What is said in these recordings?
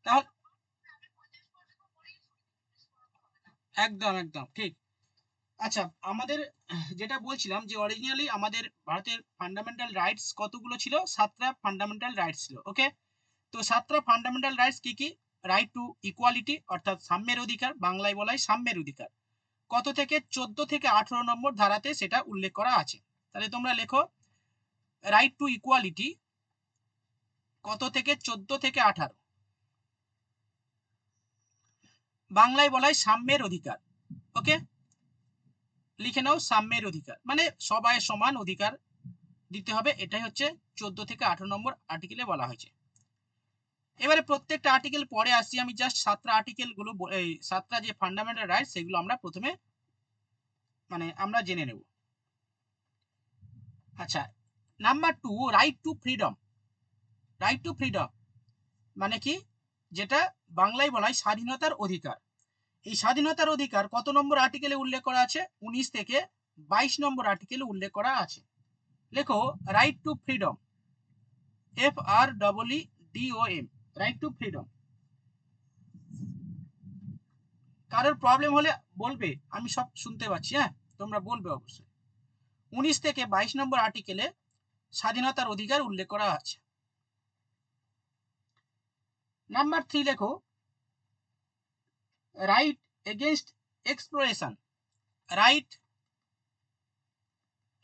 তাহলে একদম একদম ঠিক। আচ্ছা, আমাদের যেটা বলছিলাম যে অরিজিনালি আমাদের ভারতের ফান্ডামেন্টাল রাইটস কতগুলো ছিল? 7টা ফান্ডামেন্টাল রাইটস ছিল। ওকে, তো 7টা ফান্ডামেন্টাল রাইটস কি কি? রাইট টু ইকুয়ালিটি অর্থাৎ সাম্যের অধিকার, বাংলায় বলা হয় সাম্যের অধিকার। কত থেকে? 14 থেকে 18 নম্বর ধারাতে সেটা উল্লেখ করা আছে। তাহলে তোমরা লেখো রাইট টু ইকুয়ালিটি কত থেকে? 14 থেকে 18। বাংলায় বলা হয় সাম্যের অধিকার। ওকে, লিখে নাও সাম্যের অধিকার, মানে সবাই সমান অধিকার দিতে হবে, এটাই হচ্ছে 14 থেকে 18 নম্বর আর্টিকেলে বলা হয়েছে। এবারে প্রত্যেকটা আর্টিকেল পরে আসছি, আমি জাস্ট 7টা আর্টিকেল গুলো, এই 7টা যে ফান্ডামেন্টাল রাইটস সেগুলো আমরা প্রথমে মানে আমরা জেনে নেব। আচ্ছা, number 2, right to freedom. Right to freedom মানে কি? যেটা বাংলায় বলা হয় স্বাধীনতার অধিকার। এই স্বাধীনতার অধিকার কত নম্বর আর্টিকেলে উল্লেখ করা আছে? 19 থেকে 22 নম্বর আর্টিকেলে উল্লেখ করা আছে। লেখো right to freedom, FREEDOM, right to freedom. কারোর প্রবলেম হলে বলবে, আমি সব শুনতে পাচ্ছি, হ্যাঁ, তোমরা বলবে অবশ্যই। 19 থেকে 22 নম্বর আর্টিকেলে স্বাধীনতার অধিকার উল্লেখ করা আছে। নাম্বার 3 লেখো right against exploration. Right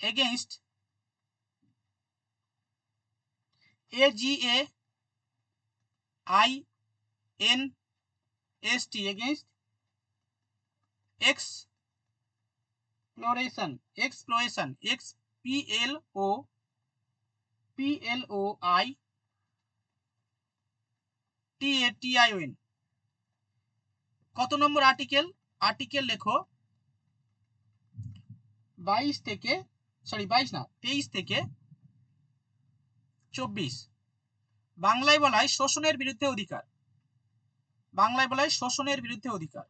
against, AGAINST, against exploration. Exploration, EXPLORATION। কত নম্বর আর্টিকেল? আর্টিকেল লেখো 22 থেকে, সরি 22 না, 23 থেকে 24। বাংলায় বলা হয় শোষণের বিরুদ্ধে অধিকার। বাংলায় বলা হয় শোষণের বিরুদ্ধে অধিকার।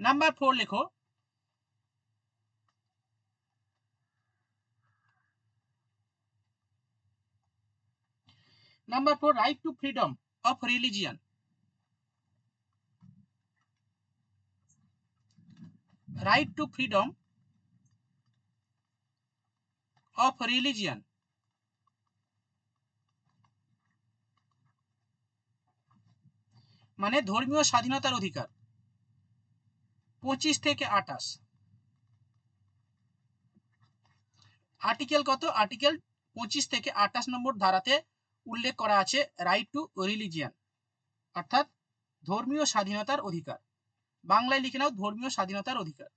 নাম্বার 4 লেখো number 4, right to freedom of religion. Right to freedom of religion মানে ধর্মীয় স্বাধীনতার অধিকার। 25 থেকে 28। আর্টিকেল কত? আর্টিকেল 25 থেকে 28 নম্বর ধারাতে উল্লেখ করা আছে রাইট টু রিলিজিয়ন অর্থাৎ ধর্মীয় স্বাধীনতার অধিকার। বাংলায় লিখে নাও ধর্মীয় স্বাধীনতার অধিকার।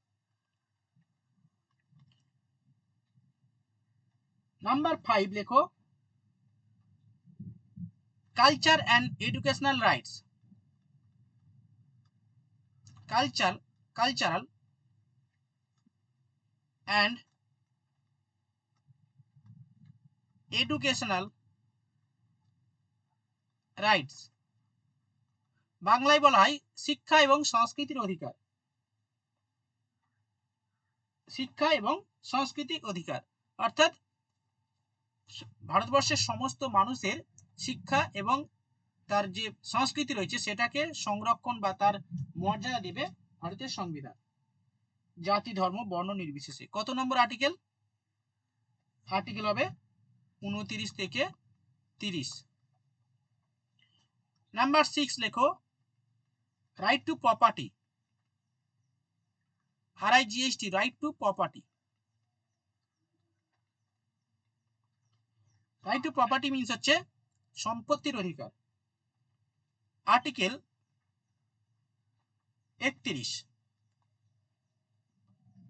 নাম্বার 5 লেখো culture and educational rights. Cultural and educational rights. বাংলায় বলা হয় শিক্ষা এবং সংস্কৃতির অধিকার। শিক্ষা এবং সংস্কৃতির অধিকার অর্থাৎ ভারতবর্ষের সমস্ত মানুষের শিক্ষা এবং তার যে সংস্কৃতি রয়েছে সেটাকে সংরক্ষণ বা তার মর্যাদা দেবে ভারতের সংবিধান, জাতি ধর্ম বর্ণ নির্বিশেষে। কত নম্বর আর্টিকেল? আর্টিকেল হবে 29 থেকে 30। নাম্বার 6 লেখো right two property. RIGHT, right two property. Right two property means হচ্ছে সম্পত্তির অধিকার। আর্টিকেল 31,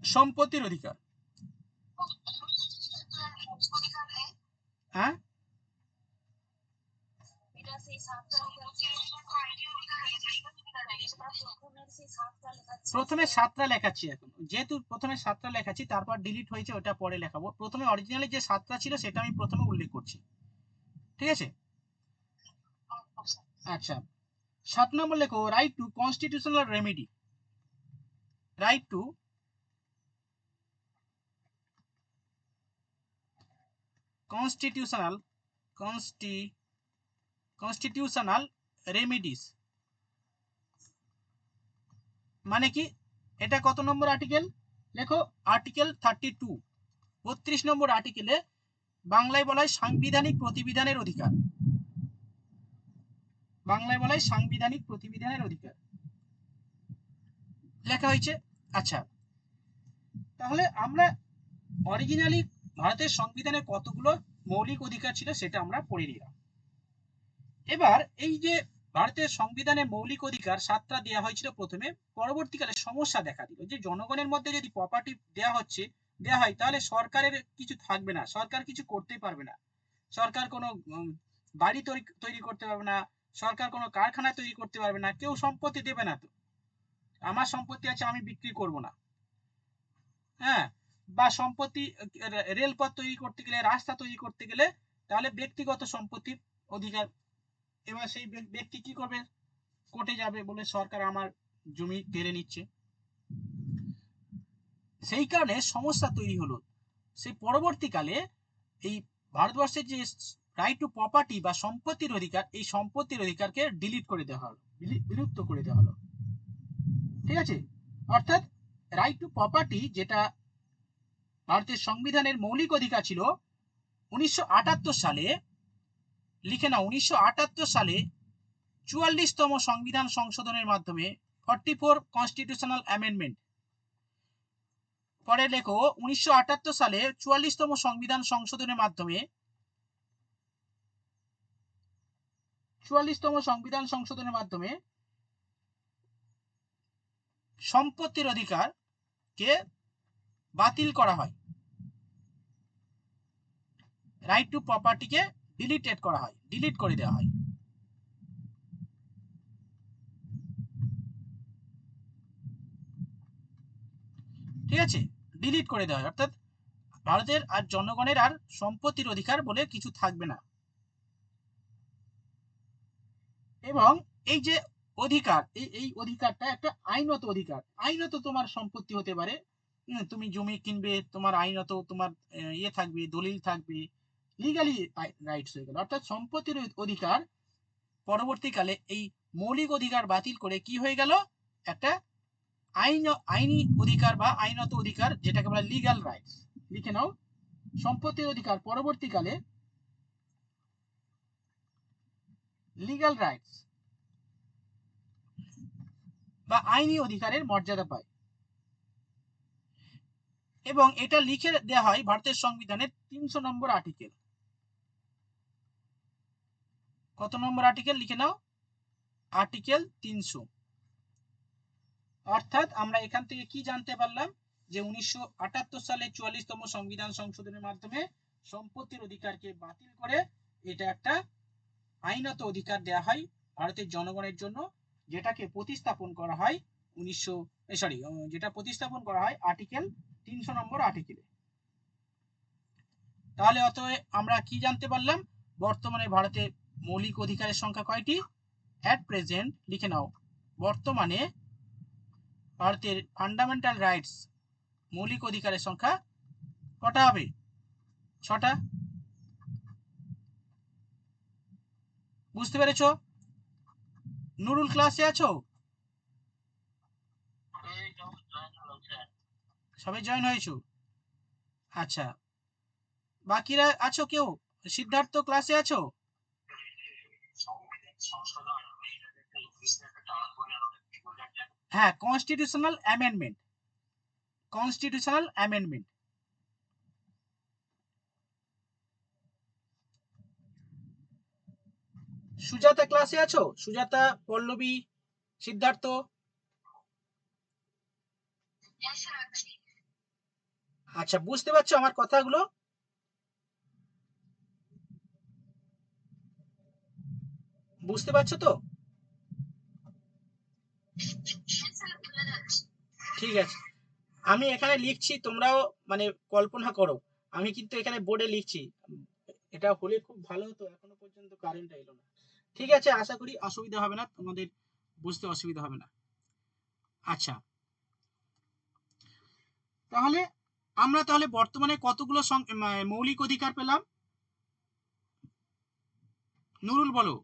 সম্পত্তির অধিকার। হ্যাঁ, প্রথমে 7টা লেখাচ্ছি এখন, যেহেতু প্রথমে 7টা লেখাচ্ছি তারপর ডিলিট হয়েছে ওটা পরে লেখাবো। প্রথমে অরিজিনালি যে 7টা ছিল সেটা আমি প্রথমে উল্লেখ করছি, ঠিক আছে? আচ্ছা, 7 নম্বর লেখো right two constitutional remedy. Right two constitutional remedies মানে কি? এটা কত নম্বর আর্টিকেল? লেখো আর্টিকেল 32, 32 নম্বর আর্টিকেলে বাংলায় বলা হয় সাংবিধানিক প্রতিবিধানের অধিকার। বাংলায় বলা হয় সাংবিধানিক প্রতিবিধানের অধিকার লেখা হয়েছে। আচ্ছা, তাহলে আমরা অরিজিনালি ভারতের সংবিধানে কতগুলো মৌলিক অধিকার ছিল সেটা আমরা পড়ে নিলাম। এবার এই যে ভারতের সংবিধানে মৌলিক অধিকার 7টা দেওয়া হয়েছিল প্রথমে, পরবর্তীকালে সমস্যা দেখা দিল যে জনগণের মধ্যে যদি প্রপার্টি দেওয়া হয় তাহলে সরকারের কিছু থাকবে না, সরকার কিছু করতে পারবে না, সরকার কোনো বাড়ি তৈরি করতে পারবে না, সরকার কোনো কারখানা তৈরি করতে পারবে না, কেউ সম্পত্তি দেবে না। তো আমার সম্পত্তি আছে আমি বিক্রি করব না, হ্যাঁ, বা সম্পত্তি রেলপথ তৈরি করতে গেলে, রাস্তা তৈরি করতে গেলে তাহলে ব্যক্তিগত সম্পত্তির অধিকার। এবার সেই ব্যক্তি কি করবে? কোর্টে যাবে, বলে সরকার আমার জমি কেড়ে নিচ্ছে। সেই কারণে সমস্যা তৈরি হলো। সেই পরবর্তীকালে এই ভারতবর্ষের যে রাইট টু প্রপার্টি বা সম্পত্তির অধিকার, এই সম্পত্তির অধিকারকে ডিলিট করে দেওয়া হলো, বিলুপ্ত করে দেওয়া হলো। ঠিক আছে, অর্থাৎ রাইট টু প্রপার্টি যেটা ভারতের সংবিধানের মৌলিক অধিকার ছিল, 1978 সালে, লিখে নাও, 1978 সালে 44তম সংবিধান সংশোধনের মাধ্যমে 44 কনস্টিটিউশনাল অ্যামেন্ডমেন্ট, পরে লেখো 1978 সালে 44তম সংবিধান সংশোধনের মাধ্যমে 44তম সংবিধান সংশোধনের মাধ্যমে সম্পত্তির অধিকারকে বাতিল করা হয়, রাইট টু প্রপার্টিকে ডিলিটেড করা হয়, ডিলিট করে দেওয়া হয়। ঠিক আছে, ডিলিট করে দেওয়া হয়, অর্থাৎ ভারতের আর জনগণের আর সম্পত্তির অধিকার বলে কিছু থাকবে না। এবং এই যে অধিকার, এই অধিকারটা একটা আইনত অধিকার। আইনত তোমার সম্পত্তি হতে পারে, তুমি জমি কিনবে, তোমার আইনত তোমার ইয়ে থাকবে, দলিল থাকবে, লিগালি রাইটস হয়ে গেল। অর্থাৎ সম্পত্তির অধিকার পরবর্তীকালে এই মৌলিক অধিকার বাতিল করে কি হয়ে গেল? একটা আইনি অধিকার বা আইনত অধিকার, যেটাকে বলা লিগ্যাল রাইটস। লিখে নাও, সম্পত্তির অধিকার পরবর্তীকালে লিগ্যাল রাইটস বা আইনি অধিকারের মর্যাদা পায়। এবং এটা লিখে দেওয়া হয় ভারতের সংবিধানের 300 নম্বর আর্টিকেল। কত নম্বর আর্টিকেল? লিখে নাও, আর্টিকেল 300। অর্থাৎ আমরা এখান থেকে কি জানতে পারলাম? যে 1978 সালে 44তম সংবিধান সংশোধনের মাধ্যমে সম্পত্তির অধিকারকে বাতিল করে এটা একটা আইনত অধিকার দেওয়া হয় ভারতের জনগণের জন্য, যেটাকে প্রতিস্থাপন করা হয় যেটা প্রতিস্থাপন করা হয় আর্টিকেল 300 নম্বর আর্টিকেলে। তাহলে অতএব আমরা কি জানতে পারলাম? বর্তমানে ভারতে মৌলিক অধিকারের সংখ্যা কয়টি? অ্যাট প্রেজেন্ট, লিখে নাও, বর্তমানে ভারতের ফান্ডামেন্টাল রাইটস মৌলিক অধিকারের সংখ্যা কটা হবে? 6টা। বুঝতে পেরেছো? নুরুল ক্লাসে আছো? সবাই জয়েন হয়েছো? আচ্ছা, বাকিরা আছো কেউ? সিদ্ধার্থ ক্লাসে আছো? হ্যাঁ, constitutional amendment, constitutional amendment. Sujata ক্লাসে আছো? সুজাতা, পল্লবী, সিদ্ধার্থ? আচ্ছা, বুঝতে পারছো আমার কথাগুলো? বুঝতে পারছো তো? ঠিক আছে, আমি এখানে লিখছি, তোমরাও মানে কল্পনা করো, আমি কিন্তু এখানে বোর্ডে লিখছি। এটা হলে খুব ভালো হতো, এখনো পর্যন্ত কারেন্ট এলো না। ঠিক আছে, আশা করি অসুবিধা হবে না, তোমাদের বুঝতে অসুবিধা হবে না। আচ্ছা, তাহলে আমরা বর্তমানে কতগুলো মৌলিক অধিকার পেলাম? নুরুল বলো,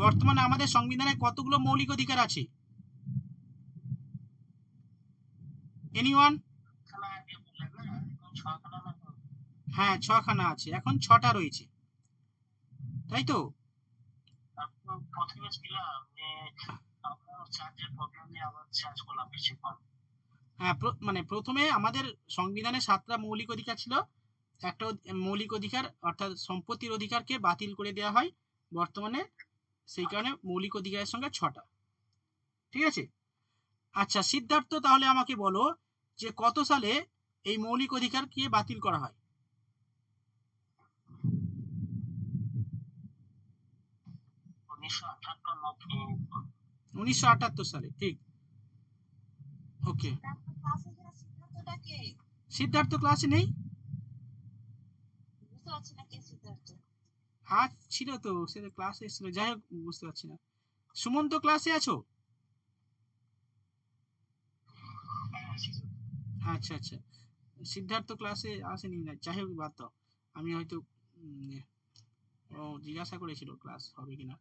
বর্তমানে আমাদের সংবিধানে কতগুলো মৌলিক অধিকার আছে? এনিওয়ান? হ্যাঁ, 6খানা আছে, এখন 6টা রয়েছে, তাই তো? হ্যাঁ, মানে প্রথমে আমাদের সংবিধানে 7টা মৌলিক অধিকার ছিল। একটা মৌলিক অধিকার অর্থাৎ সম্পত্তির অধিকারকে বাতিল করে দেওয়া হয় বর্তমানে, সেই কারণে মৌলিক অধিকারের সঙ্গে 6টা। ঠিক আছে। আচ্ছা সিদ্ধার্থ, তাহলে আমাকে বলো যে কত সালে এই মৌলিক অধিকারকে বাতিল করা হয়? 1978 সালে, ঠিক। ওকে, সিদ্ধার্থ ক্লাসে নেই? হ্যাঁ ছিল তো, সে ক্লাসে এসেছিল, যাই হোক বুঝতে পারছি না। সুমন্ত ক্লাসে আছো? আচ্ছা আচ্ছা, সিদ্ধার্থ ক্লাসে আসেনি না, যাই হোক বাদ দাও। আমি হয়তো ও জিজ্ঞাসা করেছিল ক্লাস হবে কিনা।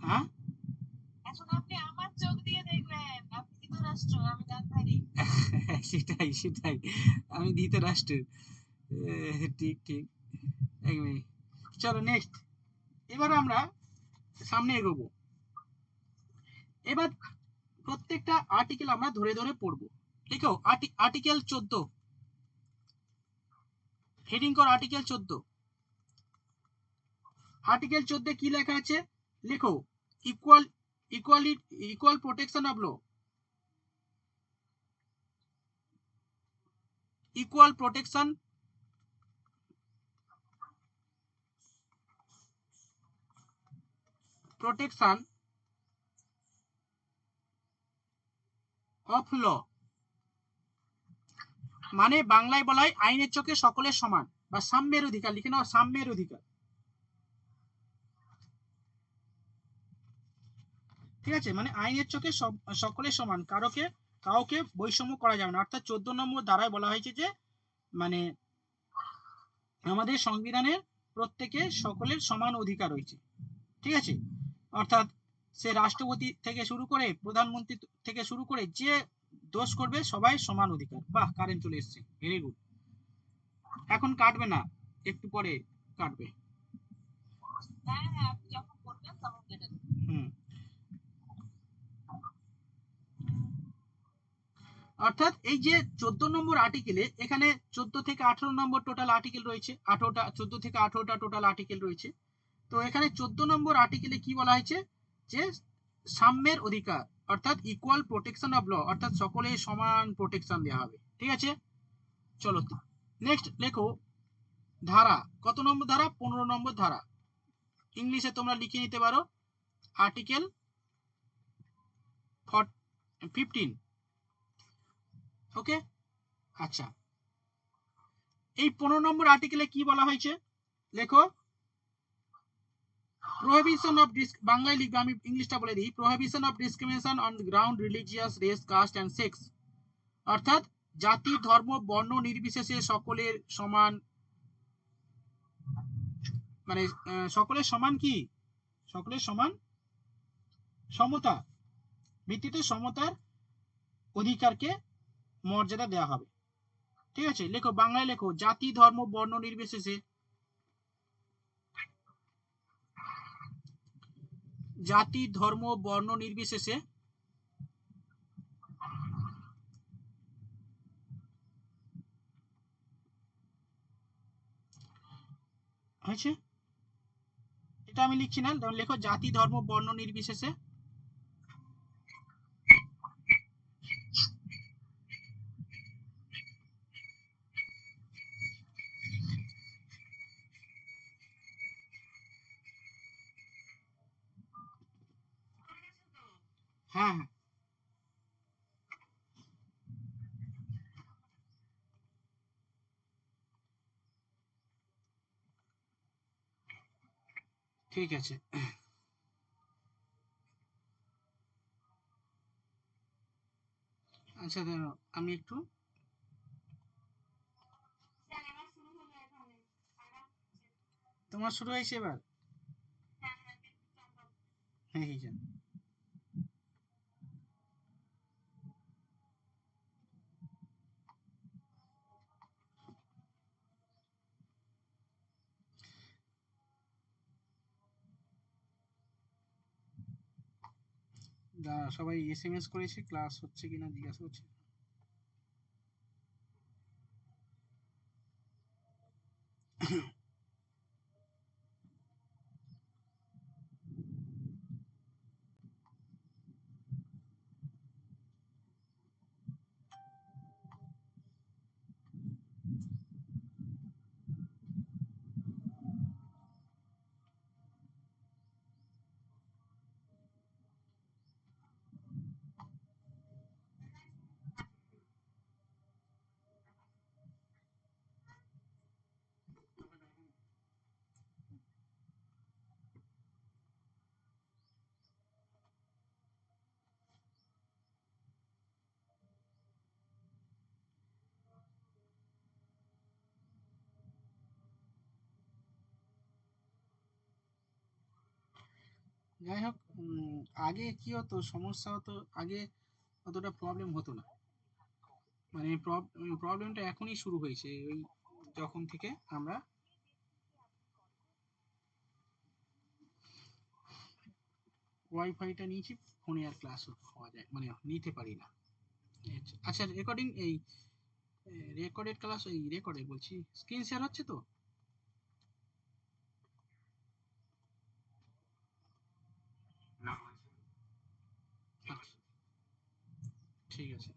হ্যাঁ সেটাই সেটাই, আমি ধৃতরাষ্ট্র। ঠিক ঠিক, এক মিনিট। চলো নেক্সট, এবার আমরা সামনে এগোবো। এবার প্রত্যেকটা আর্টিকেল আমরা ধরে ধরে পড়বো। দেখো আর্টিকেল 14, হেডিং কর আর্টিকেল 14। আর্টিকেল 14 কি লেখা আছে লেখো? Equal equally equal protection of law, equal protection protection of law, মানে বাংলায় বলা হয় আইনের চোখে সকলের সমান বা সাম্যের অধিকার, লিখে নাও সাম্যের অধিকার। ঠিক আছে, মানে আইনের চোখে সকলের সমান, কাউকে বৈষম্য করা যাবে না। অর্থাৎ 14 নম্বর ধারায় বলা হয়েছে যে মানে আমাদের সংবিধানের প্রত্যেকে সকলের সমান অধিকার রয়েছে। ঠিক আছে, অর্থাৎ সে রাষ্ট্রপতি থেকে শুরু করে প্রধানমন্ত্রী থেকে শুরু করে যে দোষ করবে সবাই সমান অধিকার। বাহ, কারেন্ট চলে এসছে, ভেরি গুড। এখন কাটবে না, একটু পরে কাটবে। হুম, অর্থাৎ এই যে 14 নম্বর আর্টিকেলে, এখানে 14 থেকে 18 নম্বর টোটাল আর্টিকেল রয়েছে, 18টা 14 থেকে 18টা টোটাল আর্টিকেল রয়েছে। তো এখানে 14 নম্বর আর্টিকেলে কি বলা হয়েছে যে সাম্যের অধিকার, অর্থাৎ ইকুয়াল প্রোটেকশন অফ ল, অর্থাৎ সকলে সমান প্রোটেকশন দেওয়া হবে। ঠিক আছে, চলো নেক্সট লেখো ধারা। কত নম্বর ধারা? 15 নম্বর ধারা। ইংলিশে তোমরা লিখে নিতে পারো আর্টিকেল 15। ওকে, আচ্ছা এই 15 নম্বর আর্টিকেলে কি বলা হয়েছে লেখো? প্রোহিবিশন অফ বাংলায় লিখবে, আমি ইংলিশটা বলে দিই। Prohibition of discrimination on ground religious, race, caste and sex, অর্থাৎ জাতি, ধর্ম, বর্ণ নির্বিশেষে সকলের সমান, মানে সকলের সমান কি, সকলের সমান সমতা ভিত্তিতে সমতার অধিকারকে মর্যাদা দেওয়া হবে। ঠিক আছে, লেখো বাংলায় লেখো জাতি, ধর্ম, বর্ণ নির্বিশেষে, জাতি, ধর্ম, বর্ণ নির্বিশেষে হয়েছে, এটা আমি লিখছি না, লেখো জাতি, ধর্ম, বর্ণ নির্বিশেষে। হ্যাঁ হ্যাঁ, ঠিক আছে। আচ্ছা দাঁড়াও, আমি একটু তোমার শুরু হয়েছে এবার? হ্যাঁ হ্যাঁ সবাই এসএমএস করেছে, ক্লাস হচ্ছে কিনা জিজ্ঞাসা করছে। যাই হোক, আগে কি হতো, সমস্যা হতো আগে, অতটা প্রবলেম হতো না। মানে প্রবলেমটা এখনই শুরু হয়েছে, ওই যখন থেকে আমরা ওয়াইফাইটা নিয়েছি, ফোনে আর ক্লাস হওয়া যায় মানে নিতে পারি না। আচ্ছা, রেকর্ডিং এই রেকর্ডেড ক্লাস, এই রেকর্ডে বলছি স্ক্রিন শেয়ার হচ্ছে তো? আচ্ছা, ঠিক আছে।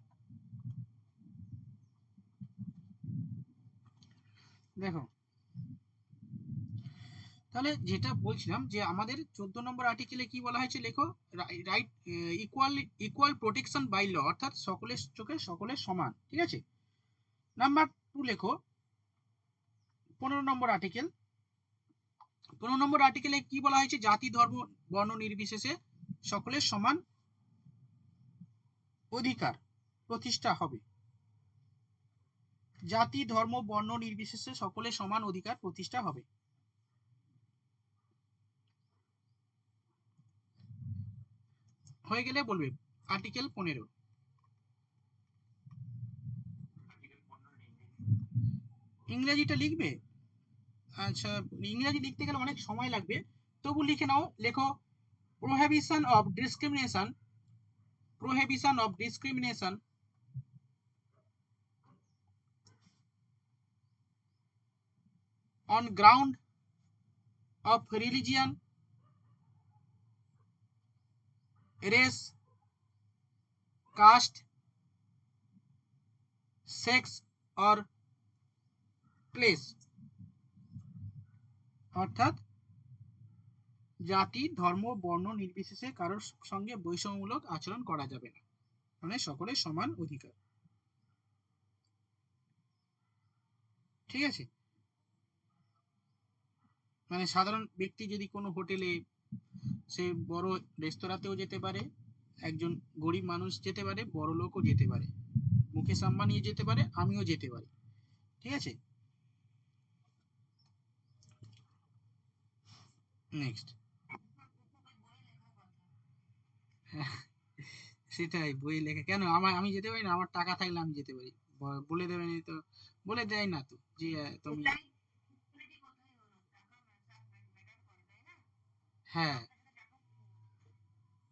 দেখো, তাহলে যেটা বলছিলাম যে আমাদের 14 নম্বর আর্টিকেলে কি বলা হয়েছে, লেখো, right equal equal protection by law, অর্থাৎ সকলের চোখে সকলের সমান, ঠিক আছে। নাম্বার 2 লেখো 15 নম্বর আর্টিকেল। 15 নম্বর আর্টিকেলে কি বলা হয়েছে, জাতি ধর্ম বর্ণ নির্বিশেষে সকলের সমান অধিকার প্রতিষ্ঠা হবে। জাতি ধর্ম বর্ণ নির্বিশেষে সকলের সমান অধিকার প্রতিষ্ঠা হবে। হয়ে গেলে বলবে আর্টিকেল 15। ইংরেজিটা লিখবে? আচ্ছা, ইংরেজি লিখতে গেলে অনেক সময় লাগবে, তবু লিখে নাও, লেখো prohibition of discrimination, prohibition of discrimination on ground of religion, race, caste, sex or place, অর্থাৎ জাতি ধর্ম বর্ণ নির্বিশেষে কারোর সঙ্গে বৈষম্যমূলক আচরণ করা যাবে না, মানে সকলের সমান অধিকার, ঠিক আছে। মানে সাধারণ ব্যক্তি যদি কোনো হোটেলে, সে বড় রেস্তোরাঁতেও যেতে পারে, একজন গরিব মানুষ যেতে পারে, বড় লোকও যেতে পারে, মুকেশ আম্বানিও যেতে পারে, আমিও যেতে পারি, ঠিক আছে। নেক্সট, সেটাই, বই লেখা কেন, আমি যেতে পারি না? আমার টাকা থাকলে আমি যেতে পারি। বলে দেবে না তো, বলে দেয় না তো যে তুমি, হ্যাঁ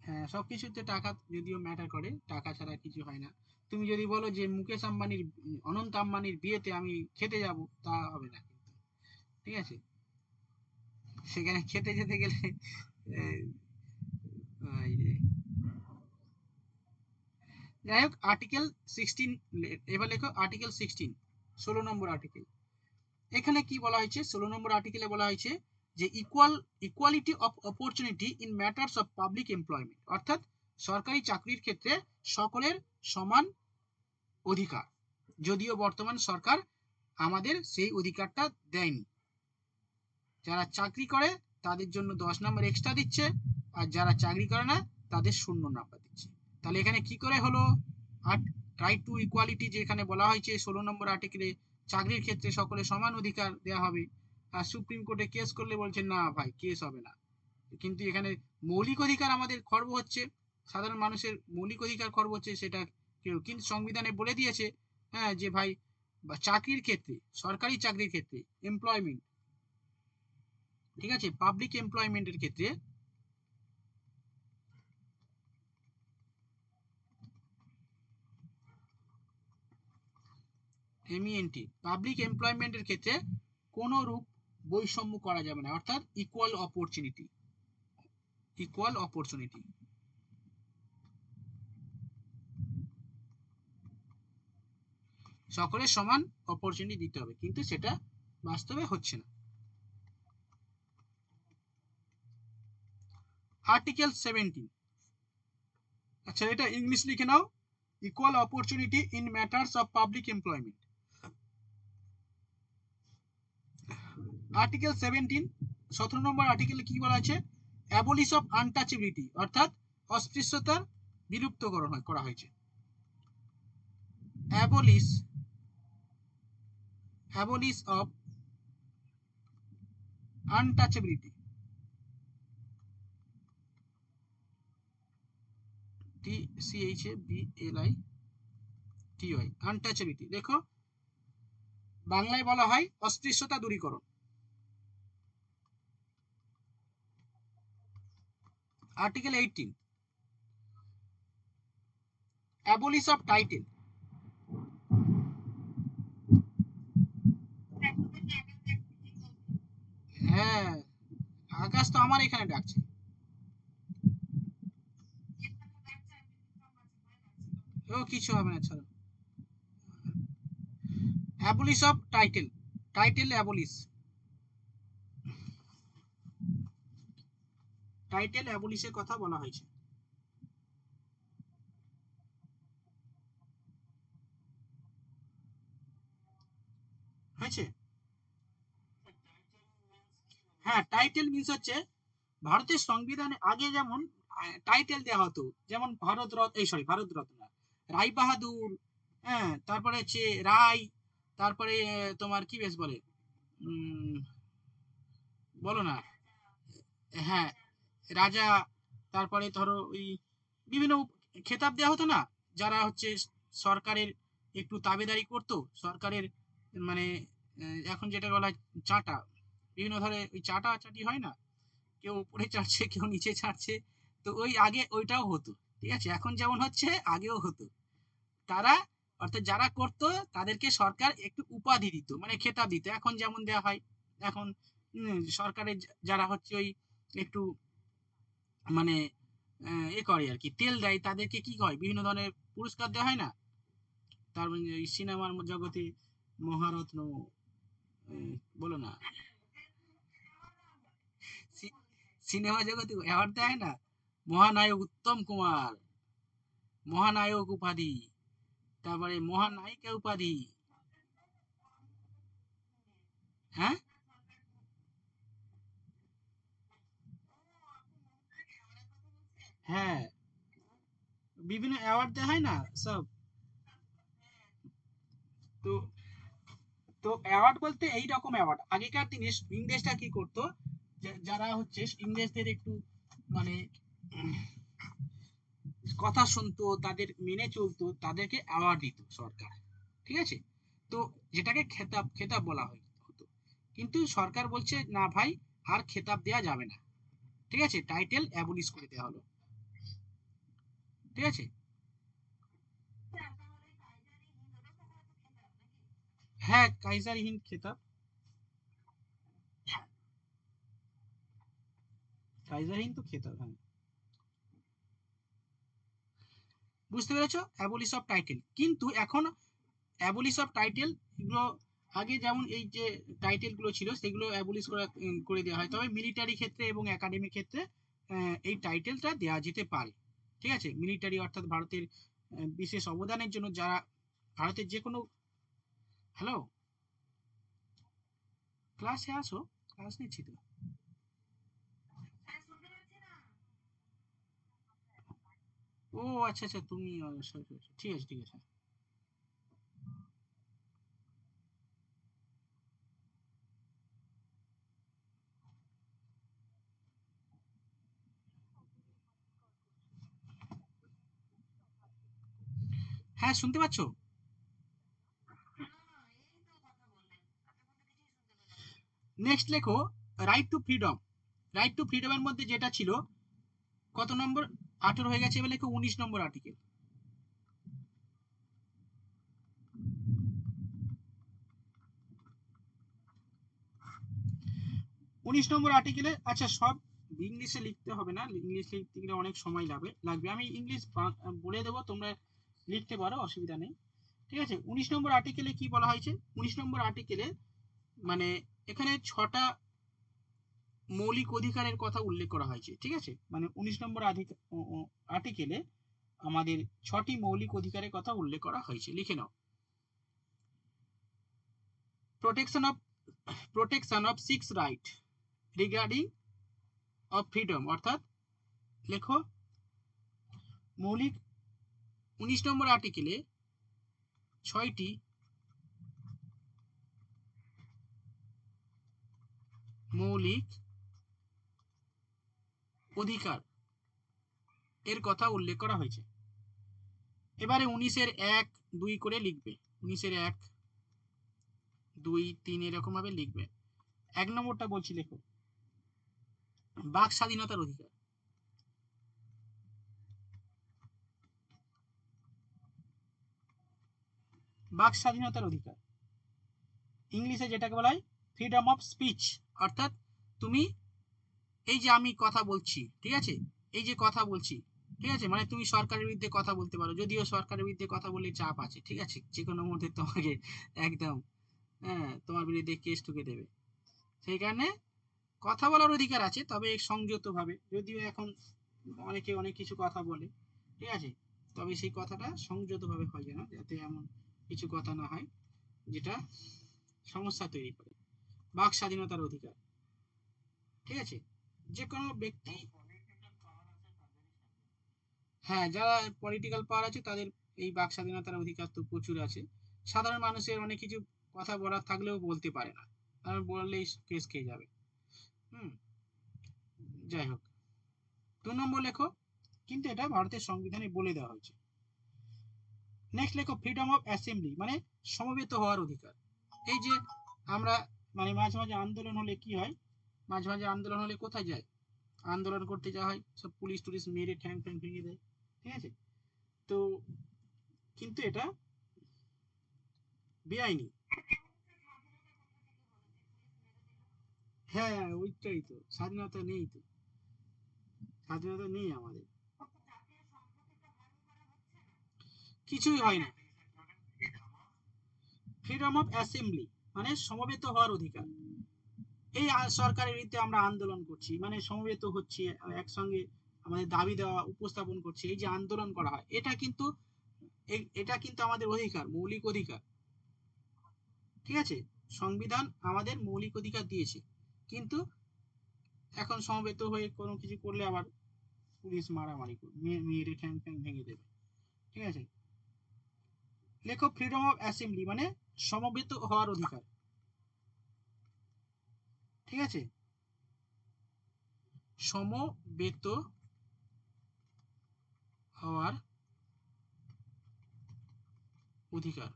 হ্যাঁ, সবকিছুতে টাকা যদিও ম্যাটার করে, টাকা ছাড়া কিছু হয় না। তুমি যদি বলো যে মুকেশ আম্বানির অনন্ত আম্বানির বিয়েতে আমি খেতে যাব, তা হবে না কিন্তু, ঠিক আছে। সেখানে খেতে যেতে গেলে আহ, এই যে, যাই হোক, আর্টিকেল 16, এবার লেখো আর্টিকেল 16, 16 নম্বর আর্টিকেল। এখানে কি বলা হয়েছে, 16 নম্বর আর্টিকেলে বলা হয়েছে যে equality of opportunity in matters of public employment, অর্থাৎ সরকারি চাকরির ক্ষেত্রে সকলের সমান অধিকার, যদিও বর্তমান সরকার আমাদের সেই অধিকারটা দেয়নি। যারা চাকরি করে তাদের জন্য 10 নম্বর এক্সট্রা দিচ্ছে, আর যারা চাকরি করে না তাদের 0 নম্বর দিচ্ছে। তাহলে এখানে কি করে হলো, রাইট টু ইকুয়ালিটি যেখানে বলা হয়েছে 16 নম্বর আর্টিকেলে, চাকরির ক্ষেত্রে সকলের সমান অধিকার দেওয়া হবে, আর সুপ্রিম কোর্টে কেস করলে বলছে না ভাই কেস হবে না। কিন্তু এখানে মৌলিক অধিকার আমাদের খর্ব হচ্ছে, সাধারণ মানুষের মৌলিক অধিকার খর্ব হচ্ছে, সেটা কেউ কিন্তু সংবিধানে বলে দিয়েছে হ্যাঁ যে ভাই চাকরির ক্ষেত্রে, সরকারি চাকরির ক্ষেত্রে এমপ্লয়মেন্ট, ঠিক আছে, পাবলিক এমপ্লয়মেন্টের ক্ষেত্রে এমইএনটি পাবলিক এমপ্লয়মেন্টের ক্ষেত্রে কোনো রূপ বৈষম্য করা যাবে না, অর্থাৎ ইকুয়াল অপরচুনিটি, ইকুয়াল অপরচুনিটি। সকলের সমান অপরচুনিটি দিতে হবে, কিন্তু সেটা বাস্তবে হচ্ছে না। আর্টিকেল 17, আচ্ছা এটা ইংলিশ লিখে নাও, equal opportunity in matters of public employment. Article 17 17 নম্বর আর্টিকেলে কি বলা আছে? অ্যাবলিশ অফ আনটাচেবিলিটি, অর্থাৎ অস্পৃশ্যতার বিলুপ্তকরণ করা হয়েছে। Abolish abolish of untouchability, TCHABLITY, untouchability. দেখো বাংলায় বলা হয় অস্পৃশ্যতা দূরীকরণ। Article 18 abolish of title. হ্যাঁ আকাশ তো আমার এখানে ডাকছে। ও কিছু হবে না, ছাড়ো। Abolish of title, title abolish, title অ্যাবলিশের কথা বলা হয়েছে। হয়েছে? হ্যাঁ টাইটেল মিন্স হচ্ছে ভারতের সংবিধানে আগে যেমন টাইটেল দেওয়া হতো, যেমন ভারত রত্ন, এই সরি ভারত রত্ন, রায় বাহাদুর, হ্যাঁ তারপরে হচ্ছে রায়, তারপরে তোমার কি বেশ বলে, বলো না, হ্যাঁ রাজা, তারপরে ধরো ওই বিভিন্ন খেতাব দেওয়া হতো না, যারা হচ্ছে সরকারের একটু তাবেদারি করতো, সরকারের মানে এখন যেটা বলা হয় চাটা, বিভিন্ন ধরনের ওই চাটা চাটি হয় না, কেউ উপরে চাটছে কেউ নিচে ছাড়ছে, তো ওই আগে ওইটাও হতো, ঠিক আছে, এখন যেমন হচ্ছে আগেও হতো। তারা অর্থাৎ যারা করতো তাদেরকে সরকার একটু উপাধি দিত, মানে খেতাব দিত, এখন যেমন দেওয়া হয়। এখন সরকারের যারা হচ্ছে ওই একটু মানে এ করে আর কি, তেল দেয়, তাদেরকে কি হয় বিভিন্ন ধরনের পুরস্কার দেওয়া হয় না। তার মানে ওই সিনেমার জগতে মহারত্ন, বলো না, সিনেমা জগতে অ্যাওয়ার্ড দেয় না, মহানায়ক উত্তম কুমার, মহানায়ক উপাধি, তারপরে মহানায়িকা উপাধি। হ্যাঁ হ্যাঁ বিভিন্ন অ্যাওয়ার্ড দেওয়া হয় না সব। তো তো অ্যাওয়ার্ড বলতে এই রকম অ্যাওয়ার্ড, আগেকার দিনে ইংরেজরা কি করতো, যারা হচ্ছে ইংরেজদের একটু মানে কথা শুনতো, তাদের মেনে চলতো, তাদেরকে অ্যাওয়ার্ড দিত সরকার, ঠিক আছে। তো যেটাকে খেতাব খেতাব বলা হতো, কিন্তু সরকার বলছে না ভাই আর খেতাব দেওয়া যাবে না, ঠিক আছে, টাইটেল অ্যাবলিশ করে দেওয়া হলো, ঠিক আছে। হ্যাঁ কাইজার হিন্দ খেতাব, কাইজার হিন্দ তো খেতাব, হ্যাঁ বুঝতে পেরেছো, অ্যাবলিশ অফ টাইটেল। কিন্তু এখন অ্যাবলিশ অফ টাইটেল এগুলো আগে যেমন এই যে টাইটেল গুলো ছিল সেগুলো অ্যাবলিশ করে দেওয়া হয়, তবে মিলিটারি ক্ষেত্রে এবং একাডেমিক ক্ষেত্রে এই টাইটেলটা দেওয়া যেতে পারে, ঠিক আছে। মিলিটারি অর্থাৎ ভারতের বিশেষ অবদানের জন্য যারা ভারতের যে কোনো, হ্যালো ক্লাসে আসো, ক্লাস নিচ্ছি তো। ও আচ্ছা আচ্ছা তুমি sorry, sorry, sorry, ঠিক আছে ঠিক আছে। হ্যাঁ, শুনতে পাচ্ছ? নেক্সট লেখো right to freedom. Right to ফ্রিডমের মধ্যে যেটা ছিল কত নম্বর? 18 হয়ে গেছে, এবার লেখো 19 নম্বর আর্টিকেল। 19 নম্বর আর্টিকেলে, আচ্ছা সব ইংলিশে লিখতে হবে না, ইংলিশ লিখতে গেলে অনেক সময় লাগবে, আমি ইংলিশ বলে দেবো, তোমরা লিখতে পারো, অসুবিধা নেই। ঠিক আছে, 19 নম্বর আর্টিকেলে কি বলা হয়েছে? 19 নম্বর আর্টিকেলে মানে এখানে 6টা মৌলিক অধিকারের কথা উল্লেখ করা হয়েছে। ঠিক আছে, মানে 19 নম্বর আর্টিকেলে আমাদের 6টি মৌলিক অধিকারের কথা উল্লেখ করা হয়েছে, লিখে নাও। Protection of 6 right regarding of freedom, অর্থাৎ লেখো মৌলিক 19 নম্বর আর্টিকেলে 6টি মৌলিক অধিকার এর কথা উল্লেখ করা হয়েছে। এবারে 19-এর 1, 2 করে লিখবে, 19-এর 1, 2, 3 এরকম ভাবে লিখবে। 1 নম্বরটা বলছি, লেখো বাক স্বাধীনতার অধিকার। বাক স্বাধীনতার অধিকার ইংলিশে যেটাকে বলা হয় ফ্রিডম অফ স্পিচ, অর্থাৎ তুমি এই যে আমি কথা বলছি, ঠিক আছে, এই যে কথা বলছি, ঠিক আছে, মানে তুমি সরকারের বিরুদ্ধে কথা বলতে পারো, যদিও সরকারের বিরুদ্ধে কথা বললে চাপ আছে, ঠিক আছে, যে কোনো মুহূর্তে তোমাকে একদম, হ্যাঁ, তোমার বিরুদ্ধে কেস ঠুকে দেবে। সেই কারণে কথা বলার অধিকার আছে, তবে সংযত ভাবে, যদিও এখন অনেকে অনেক কিছু কথা বলে, ঠিক আছে, তবে সেই কথাটা সংযত ভাবে হয় যেন, যাতে এমন কিছু কথা না হয় যেটা সমস্যা তৈরি করে। বাক স্বাধীনতার অধিকার, ঠিক আছে, যে কোনো ব্যক্তি, হ্যাঁ, যারা পলিটিক্যাল পাওয়ার আছে তাদের এই বাক স্বাধীনতার অধিকার তো প্রচুর আছে। সাধারণ মানুষের অনেক কিছু কথা বলার থাকলেও বলতে পারে না, কারণ বললেই কেস খেয়ে যাবে। হুম, যাই হোক, 2 নম্বর লেখো, কিন্তু এটা ভারতের সংবিধানে বলে দেওয়া হয়েছে। নেক্সট লেখো ফ্রিডম অফ অ্যাসেম্বলি, মানে সমবেত হওয়ার অধিকার। এই যে আমরা মানে মাঝে মাঝে আন্দোলন হলে কি হয়, মাঝে মাঝে আন্দোলন হলে কোথায় যায়? আন্দোলন করতে যাওয়া হয়, সব পুলিশ টুলিশ মেরে ঠ্যাং ফ্যাং ভেঙে দেয়, ঠিক আছে, তো কিন্তু এটা বেআইনি। হ্যাঁ, ওইটাই তো, স্বাধীনতা নেই তো, স্বাধীনতা নেই আমাদের, কিছুই হয় না। ফ্রিডম অফ অ্যাসেম্বলি মানে সমবেত হওয়ার অধিকার। এই সরকারের বিরুদ্ধে আমরা আন্দোলন করছি, মানে সমবেত হচ্ছি, একসঙ্গে আমাদের দাবি দেওয়া উপস্থাপন করছি, এই যে আন্দোলন করা হয়, এটা কিন্তু আমাদের অধিকার, মৌলিক অধিকার, ঠিক আছে, সংবিধান আমাদের মৌলিক অধিকার দিয়েছে, কিন্তু এখন সমবেত হয়ে কোনো কিছু করলে আবার পুলিশ মারামারি মেয়েরে ঠ্যাং ফ্যাং ভেঙে দেবে, ঠিক আছে। লেখো ফ্রিডম অফ অ্যাসেম্বলি মানে সমবেত হওয়ার অধিকার, ঠিক আছে, সমবেত হওয়ার অধিকার।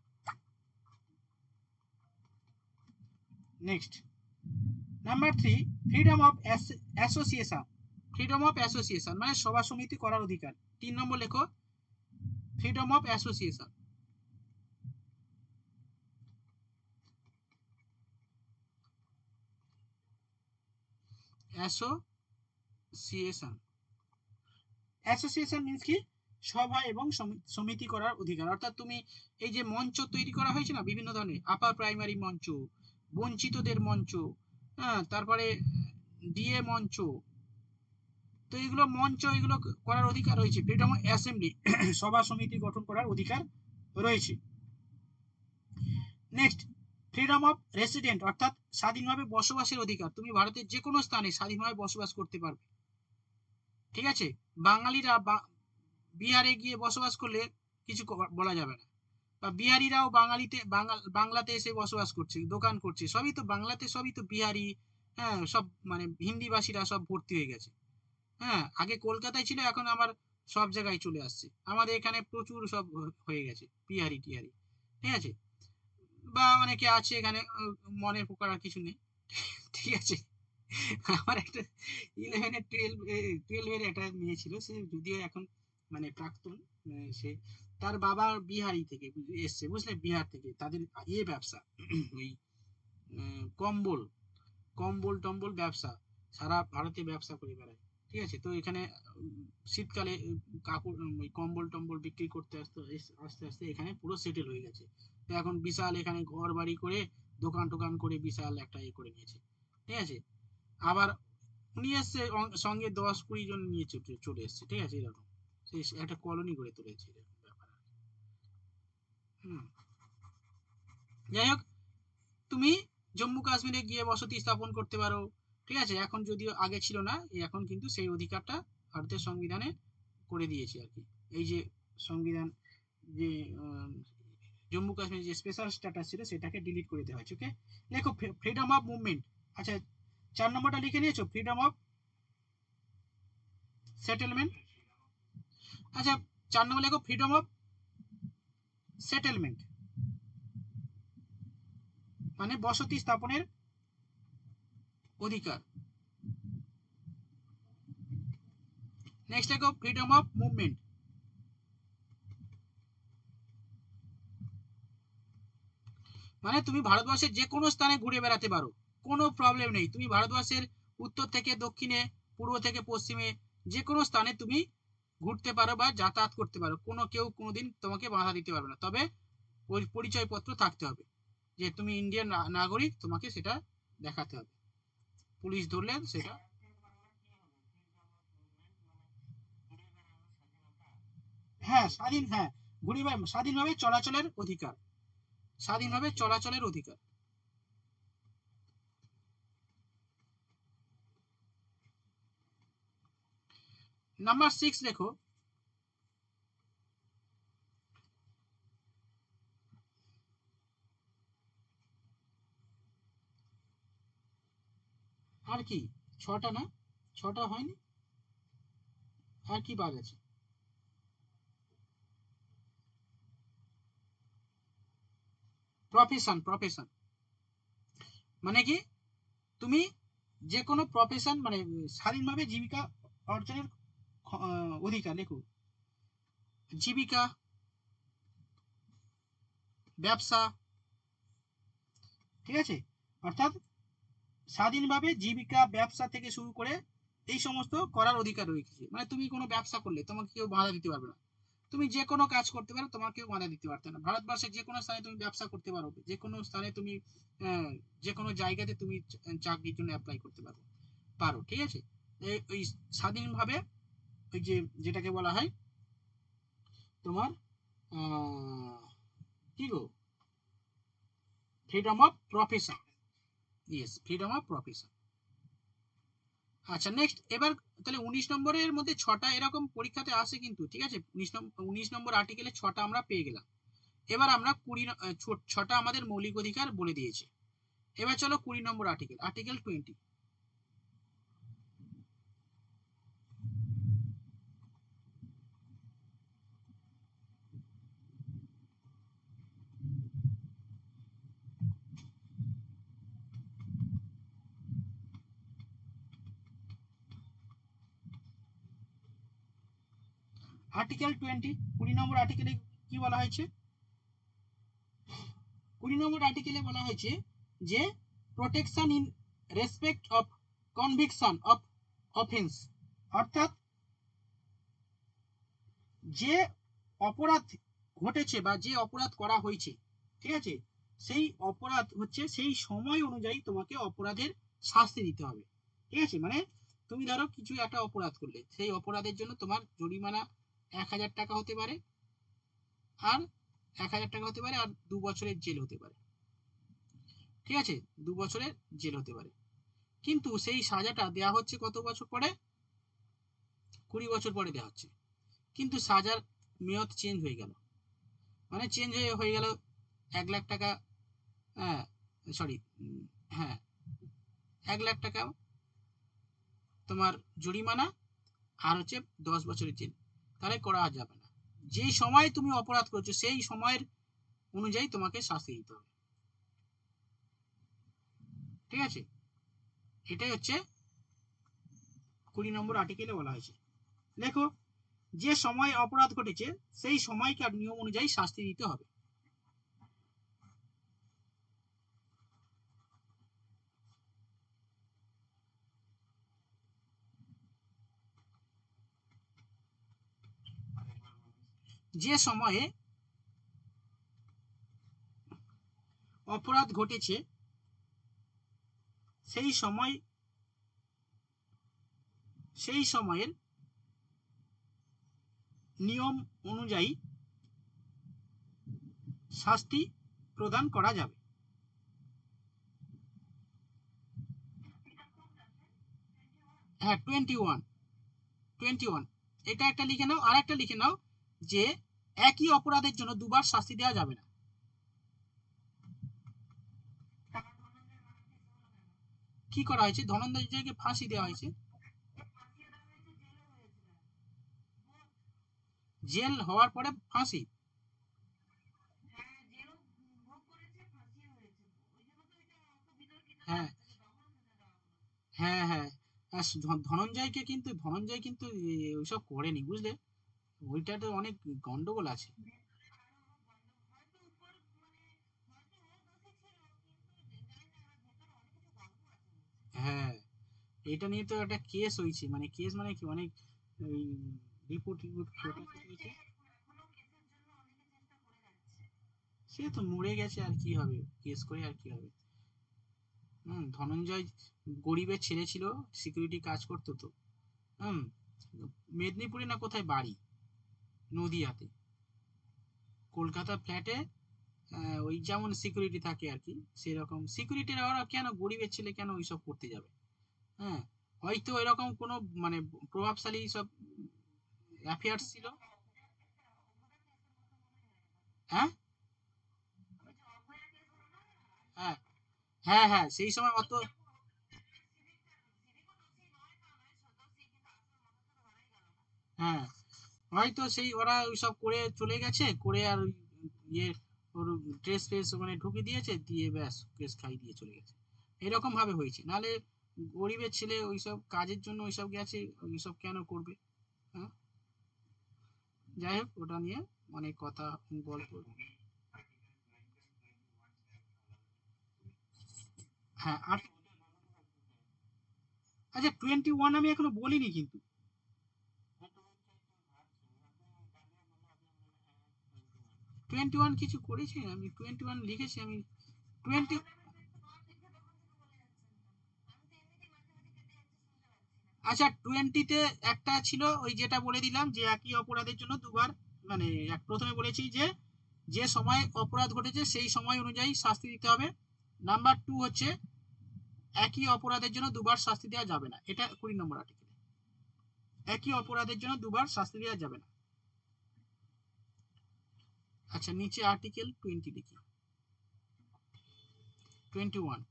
Next number 3, freedom of association. Freedom of association মানে সভা সমিতি করার অধিকার। 3 নম্বর লেখো freedom of association. Association, association means কি? সভা এবং সমিতি করার অধিকার, অর্থাৎ তুমি এই যে মঞ্চ তৈরি করা হয়েছে না বিভিন্ন ধরনের, আপার প্রাইমারি মঞ্চ, বঞ্চিতদের মঞ্চ, হ্যাঁ, তারপরে ডিএ মঞ্চ, তো এগুলো মঞ্চ, এগুলো করার অধিকার রয়েছে, ফ্রিডম অফ অ্যাসেম্বলি সভা সমিতি গঠন করার অধিকার রয়েছে। নেক্সট ফ্রিডম অফ রেসিডেন্ট, অর্থাৎ স্বাধীনভাবে বসবাসের অধিকার, তুমি ভারতের যে কোনো স্থানে স্বাধীনভাবে বসবাস করতে পারবে, ঠিক আছে, বাঙালিরা বিহারে গিয়ে বসবাস করলে কিছু বলা যাবে না, বা বিহারিরাও বাংলাতে এসে বসবাস করছে, দোকান করছে, সবই তো বাংলাতে, সবই তো বিহারি, হ্যাঁ, সব মানে হিন্দিভাষীরা সব ভর্তি হয়ে গেছে। হ্যাঁ, আগে কলকাতায় ছিল, এখন আমার সব জায়গায় চলে আসছে, আমাদের এখানে প্রচুর সব হয়ে গেছে পিআরই টিআরই, ঠিক আছে। বা অনেকে আছে এখানে মনে করার কিছু নেই, ঠিক আছে। আমার একটা 11 12 এর একটা মেয়ে ছিল, সে যদিও এখন মানে প্রাক্তন, সে তার বাবা বিহারি থেকে এসছে, বুঝলে, বিহার থেকে, তাদের ব্যবসা ওই কম্বল কম্বল টম্বল ব্যবসা, সারা ভারতে ব্যবসা করে বেড়ায়, ঠিক আছে। তো এখানে শীতকালে কাপড় ওই কম্বল টম্বল বিক্রি করতে আস্তে আস্তে আস্তে এখানে পুরো সেটেল হয়ে গেছে। তো এখন বিশাল এখানে ঘর বাড়ি করে দোকান টোকান করে বিশাল একটা করে নিয়েছে, ঠিক আছে। আবার উনি এসছে সঙ্গে 10-20 জন নিয়ে চলে এসছে, ঠিক আছে, এরকম সেই একটা কলোনি গড়ে তুলেছে, এরকম ব্যাপার। হুম। যাই হোক, তুমি জম্মু কাশ্মীরে গিয়ে বসতি স্থাপন করতে পারো, ঠিক আছে। এখন যদিও আগে ছিল না, এখন কিন্তু সেই অধিকারটা ভারতের সংবিধানে করে দিয়েছে আর কি। এই যে সংবিধান, যে জম্মু কাশ্মীর যে স্পেশাল স্ট্যাটাস ছিল সেটাকে ডিলিট করে দেওয়া হয়েছে, ওকে। দেখো, ফ্রিডম অফ মুভমেন্ট, আচ্ছা 4 নম্বরটা লিখে নিয়েছো, ফ্রিডম অফ সেটেলমেন্ট। আচ্ছা 4 নম্বর লেখো ফ্রিডম অফ সেটেলমেন্ট, মানে বসতি স্থাপনের অধিকার। নেক্সট লেখো ফ্রিডম অফ মুভমেন্ট, মানে তুমি ভারতবর্ষের যে কোনো স্থানে ঘুরে বেড়াতে পারো, কোনো প্রবলেম নেই। তুমি ভারতবর্ষের উত্তর থেকে দক্ষিণে, পূর্ব থেকে পশ্চিমে, যে কোনো স্থানে তুমি ঘুরতে পারো বা যাতায়াত করতে পারো, কেউ কোনোদিন তোমাকে বাধা দিতে পারবে না। তবে পরিচয়পত্র থাকতে হবে, যে তুমি ইন্ডিয়ান নাগরিক, তোমাকে সেটা দেখাতে হবে, পুলিশ ধরলে সেটা। হ্যাঁ স্বাধীন, হ্যাঁ ঘুরে স্বাধীনভাবে চলাচলের অধিকার, স্বাধীনভাবে চলাচলের অধিকার। নাম্বার 6 লেখো। আর কি, 6টা না, 6টা হয়নি, আর কি বাদ আছে? প্রফেশন, প্রফেশন মানে কি, তুমি যে কোনো প্রফেশন, মানে স্বাধীনভাবে জীবিকা অর্জনের অধিকার, লেখো জীবিকা, ব্যবসা, ঠিক আছে। অর্থাৎ স্বাধীনভাবে জীবিকা ব্যবসা থেকে শুরু করে এই সমস্ত করার অধিকার রয়েছে, মানে তুমি কোনো ব্যবসা করলে তোমাকে কেউ বাধা দিতে পারবে না, তুমি যে কোনো কাজ করতে পারো, তোমাকে কেউ বাধা দিতে পারবে না। ভারতবর্ষের যে কোনো স্থানে তুমি ব্যবসা করতে পারো, যে কোনো স্থানে তুমি যে কোনো জায়গাতে তুমি চাকরির জন্য অ্যাপ্লাই করতে পারো, ঠিক আছে। ওই স্বাধীনভাবে, ওই যে যেটাকে বলা হয় তোমার কি গো, freedom of profession, yes freedom of profession. আচ্ছা নেক্সট, এবার তাহলে 19 নম্বরের মধ্যে 6টা এরকম পরীক্ষাতে আসে কিন্তু, ঠিক আছে। 19 নম্বর আর্টিকেলে 6টা আমরা পেয়ে গেলাম। এবার আমরা 6টা আমাদের মৌলিক অধিকার বলে দিয়েছে। এবার চলো 20 নম্বর আর্টিকেল, আর্টিকেল 20। আর্টিকেল 20, 20 নম্বর আর্টিকেলে কি বলা হয়েছে? 20 নম্বর আর্টিকেলে বলা হয়েছে যে protection in respect of conviction of offence, অর্থাৎ যে অপরাধ ঘটেছে বা যে অপরাধ করা হয়েছে, ঠিক আছে, সেই অপরাধ হচ্ছে সেই সময় অনুযায়ী তোমাকে অপরাধের শাস্তি দিতে হবে, ঠিক আছে। মানে তুমি ধরো কিছু একটা অপরাধ করলে, সেই অপরাধের জন্য তোমার জরিমানা 1000 টাকা হতে পারে, আর 1000 টাকা হতে পারে, আর 2 বছরের জেল হতে পারে, ঠিক আছে, 2 বছরের জেল হতে পারে। কিন্তু সেই সাজাটা দেয়া হচ্ছে কত বছর পরে? 20 বছর পরে দেওয়া হচ্ছে। কিন্তু সাজার মেয়াদ চেঞ্জ হয়ে গেল, মানে চেঞ্জ হয়ে গেল 1 লাখ টাকা, হ্যাঁ সরি, হ্যাঁ 1 লাখ টাকা তোমার জরিমানা, আর হচ্ছে 10 বছরের জেল। তাহলে করা যাবে না। যেই সময় তুমি অপরাধ করছো সেই সময়ের অনুযায়ী তোমাকে শাস্তি দিতে হবে। ঠিক আছে, এটাই হচ্ছে 20 নম্বর আর্টিকেলে বলা হয়েছে। দেখো, যে সময় অপরাধ ঘটেছে সেই সময়কার নিয়ম অনুযায়ী শাস্তি দিতে হবে। যে সময়ে অপরাধ ঘটেছে সেই সময়ের নিয়ম অনুযায়ী শাস্তি প্রদান করা যাবে। হ্যাঁ, 21 এটা একটা লিখে নাও, আর একটা লিখে নাও যে একই অপরাধের জন্য দুবার শাস্তি দেওয়া যাবে না। কি করা হয়েছে? ধনঞ্জয়কে ফাঁসি দেওয়া হয়েছে, জেল হওয়ার পরে ফাঁসি। হ্যাঁ হ্যাঁ হ্যাঁ, ধনঞ্জয় কিন্তু ওইসব করেনি, বুঝলে, ওইটাতে অনেক গন্ডগোল আছে। হ্যাঁ, এটা নিয়ে তো একটা কেস হয়েছে, মানে কেস মানে কি, অনেক রিপোর্ট হয়েছে। সে তো মরে গেছে, আর কি হবে, কেস করে আর কি হবে। ধনঞ্জয় গরিবের ছেলে ছিল, সিকিউরিটি কাজ করতো তো। হুম, মেদিনীপুরে না কোথায় বাড়ি, নদিয়াতে, কলকাতা ফ্ল্যাটে ওই যেমন সিকিউরিটি থাকে আর কি, সেরকম সিকিউরিটিরা, ওরা কেন গরিবের ছেলে কেন ওইসব করতে যাবে? হ্যাঁ, হয়তো এরকম কোনো মানে প্রভাবশালী সব অ্যাফেয়ার্স ছিল। হ্যাঁ হ্যাঁ হ্যাঁ হ্যাঁ, সেই সময় অত, হ্যাঁ, হয়তো সেই ওরা ওইসব করে চলে গেছে, করে আর ইয়ে ওর ড্রেস ফ্রেস ওখানে ঢুকে দিয়েছে, দিয়ে ব্যাস কেস খাই দিয়ে চলে গেছে। এরকম ভাবে হয়েছে, নাহলে গরিবের ছেলে ওইসব কাজের জন্য ওইসব গেছে, ওইসব কেন করবে? হ্যাঁ, যাই হোক, ওটা নিয়ে অনেক কথা, গল্প। হ্যাঁ, আর আচ্ছা, 21 আমি এখনো বলিনি কিন্তু। 21 কিছু করেছি আমি, 21 লিখেছি আমি। 20, আচ্ছা, 20-তে একটা ছিল ওই যেটা বলে দিলাম যে একই অপরাধের জন্য দুবার, মানে প্রথমে বলেছি যে যে সময় অপরাধ ঘটেছে সেই সময় অনুযায়ী শাস্তি দিতে হবে। নাম্বার 2 হচ্ছে একই অপরাধের জন্য দুবার শাস্তি দেওয়া যাবে না, এটা 20 নম্বর আর্টিকেল। একই অপরাধের জন্য দুবার শাস্তি দেওয়া যাবে না। আচ্ছা, নিচে আর্টিকেল 20 দেখি, 21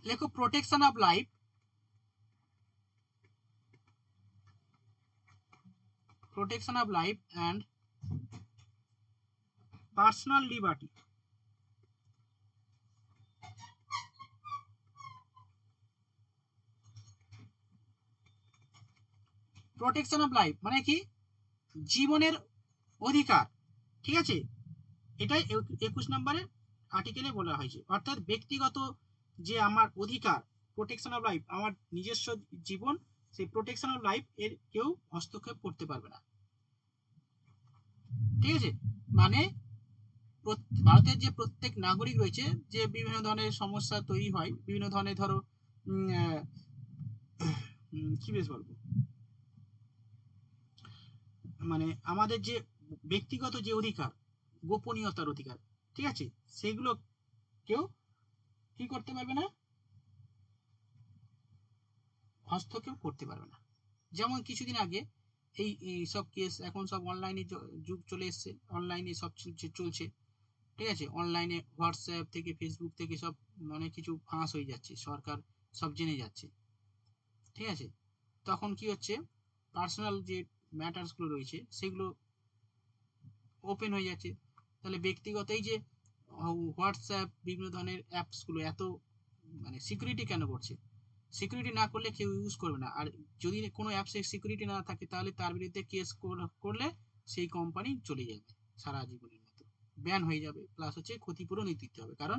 লেখো, protection of life, protection of life and personal liberty. Protection of life মানে কি? জীবনের অধিকার। ঠিক আছে, এটাই 21 নম্বরের আর্টিকেলে বলা হয়েছে, অর্থাৎ ব্যক্তিগত যে আমার অধিকার, প্রোটেকশন অফ লাইফ, আমার নিজস্ব জীবন, সেই প্রোটেকশন অফ লাইফ এর কেউ হস্তক্ষেপ করতে পারবে না। ঠিক আছে, মানে ভারতের যে প্রত্যেক নাগরিক রয়েছে, যে বিভিন্ন ধরনের সমস্যা তৈরি হয়, বিভিন্ন ধরনের ধরো কি বেশ বলবো, মানে আমাদের যে ব্যক্তিগত যে অধিকার, গোপনীয়তার অধিকার, ঠিক আছে, সেগুলো কেউ কি করতে পারবে না, হস্তক্ষেপ করতে পারবে না। যেমন কিছুদিন আগে এই সব কেস, এখন সব অনলাইনে যুগ চলে এসছে, অনলাইনে সব চলছে। ঠিক আছে, অনলাইনে হোয়াটসঅ্যাপ থেকে, ফেসবুক থেকে সব অনেক কিছু ফাঁস হয়ে যাচ্ছে, সরকার সব জেনে যাচ্ছে, ঠিক আছে, তখন কি হচ্ছে পার্সোনাল যে ম্যাটার্সগুলো রয়েছে সেগুলো ওপেন হয়ে যাচ্ছে। তাহলে ব্যক্তিগত এই যে হোয়াটসঅ্যাপ বিভিন্ন ধরনের অ্যাপসগুলো এত মানে সিকিউরিটি কেন করছে? সিকিউরিটি না করলে কেউ ইউজ করবে না। আর যদি কোনো অ্যাপসে সিকিউরিটি না থাকে তাহলে তার বিরুদ্ধে কেস করলে সেই কোম্পানি চলে যাবে সারা জীবনের মতো, ব্যান হয়ে যাবে, প্লাস হচ্ছে ক্ষতিপূরণ দিতে হবে। কারণ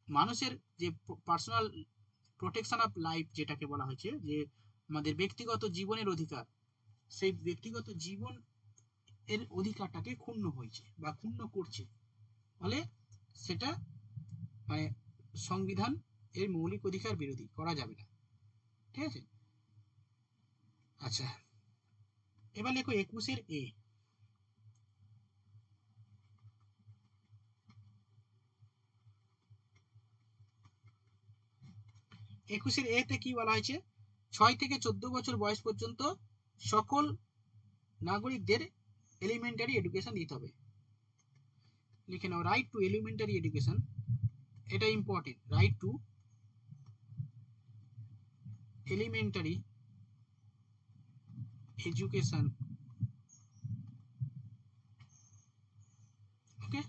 মানুষের যে পার্সোনাল প্রোটেকশন অফ লাইফ যেটাকে বলা হয়েছে, যে আমাদের ব্যক্তিগত জীবনের অধিকার, সেই ব্যক্তিগত জীবন এর অধিকারটাকে ক্ষুণ্ণ হয়েছে বা ক্ষুণ্ণ করছে, ফলে সেটা মানে সংবিধান এর মৌলিক অধিকার বিরোধী, করা যাবে না, ঠিক আছে। আচ্ছা, এবার লেখো 21-এর এ। 21-এর এ তে কি বলা হয়েছে? 6 থেকে 14 বছর বয়স পর্যন্ত সকল নাগরিকদের এলিমেন্টারি এডুকেশন দিতে হবে। লিখে নাও, রাইট টু এলিমেন্টারি এডুকেশন, এটা important, right to elementary education, okay,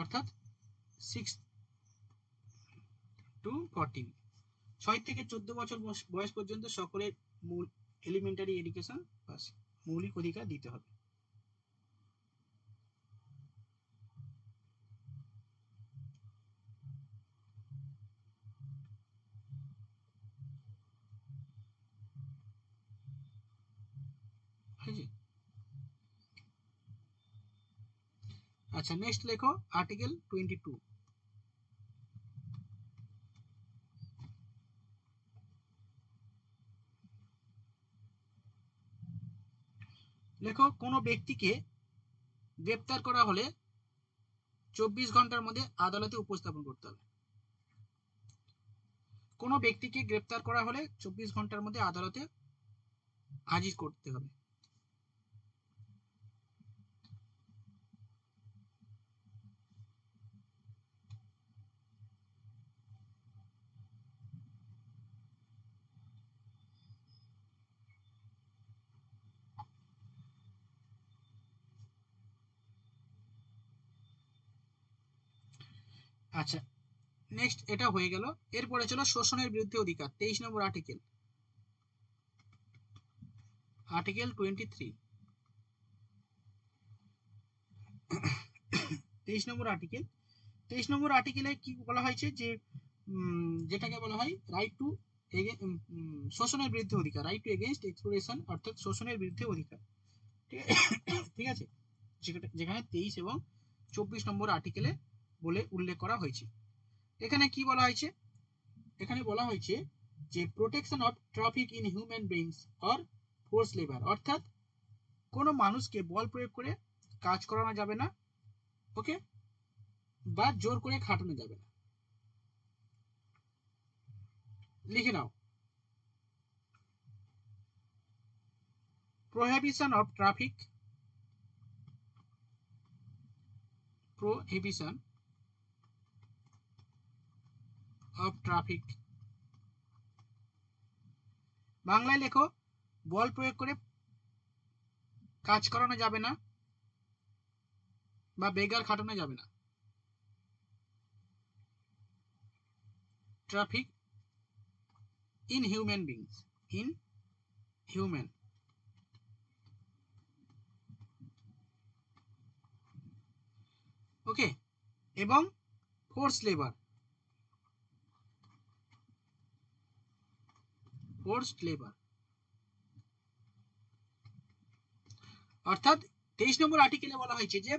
অর্থাৎ 6 to 14, 6 থেকে 14 বছর বয়স পর্যন্ত সকলের এলিমেন্টারি এডুকেশন বাস মৌলিক অধিকার দিতে হবে। আচ্ছা, নেক্সট লেখো আর্টিকেল 22। লেখো, কোনো ব্যক্তিকে গ্রেপ্তার করা হলে 24 ঘন্টার মধ্যে আদালতে উপস্থাপন করতে হবে। কোনো ব্যক্তিকে গ্রেপ্তার করা হলে 24 ঘন্টার মধ্যে আদালতে হাজির করতে হবে। আচ্ছা, নেক্সট এটা হয়ে গেল। এরপরে চলো শোষণের বিরুদ্ধে অধিকার, 23 নম্বর আর্টিকেল, আর্টিকেল 23। 23 নম্বর আর্টিকেল, 23 নম্বর আর্টিকেলে কি বলা হয়েছে? যে যেটাকে বলা হয় রাইট টু শোষণের বিরুদ্ধে অধিকার, রাইট টু এগেইনস্ট এক্সপ্লোইটেশন, অর্থাৎ শোষণের বিরুদ্ধে অধিকার, ঠিক আছে, যেখানে 23 এবং 24 নম্বর আর্টিকেলে বলে উল্লেখ করা হয়েছে। এখানে কি বলা হয়েছে? এখানে বলা হয়েছে যে protection of traffic in human beings or force labour, অর্থাৎ কোনো মানুষকে বল প্রয়োগ করে কাজ করানো যাবে না, ওকে, বা জোর করে খাটানো যাবে না। লিখে নাও, prohibition of traffic, prohibition of traffic, বাংলায় লেখো, বল প্রয়োগ করে কাজ করানো যাবে না বা বেগার খাটানো যাবে না। Traffic in human beings, in human, okay, এবং ফোর্স লেবার, ফোর্সড লেবার, অর্থাৎ 23 নম্বর আর্টিকেলে বলা হয়েছে যে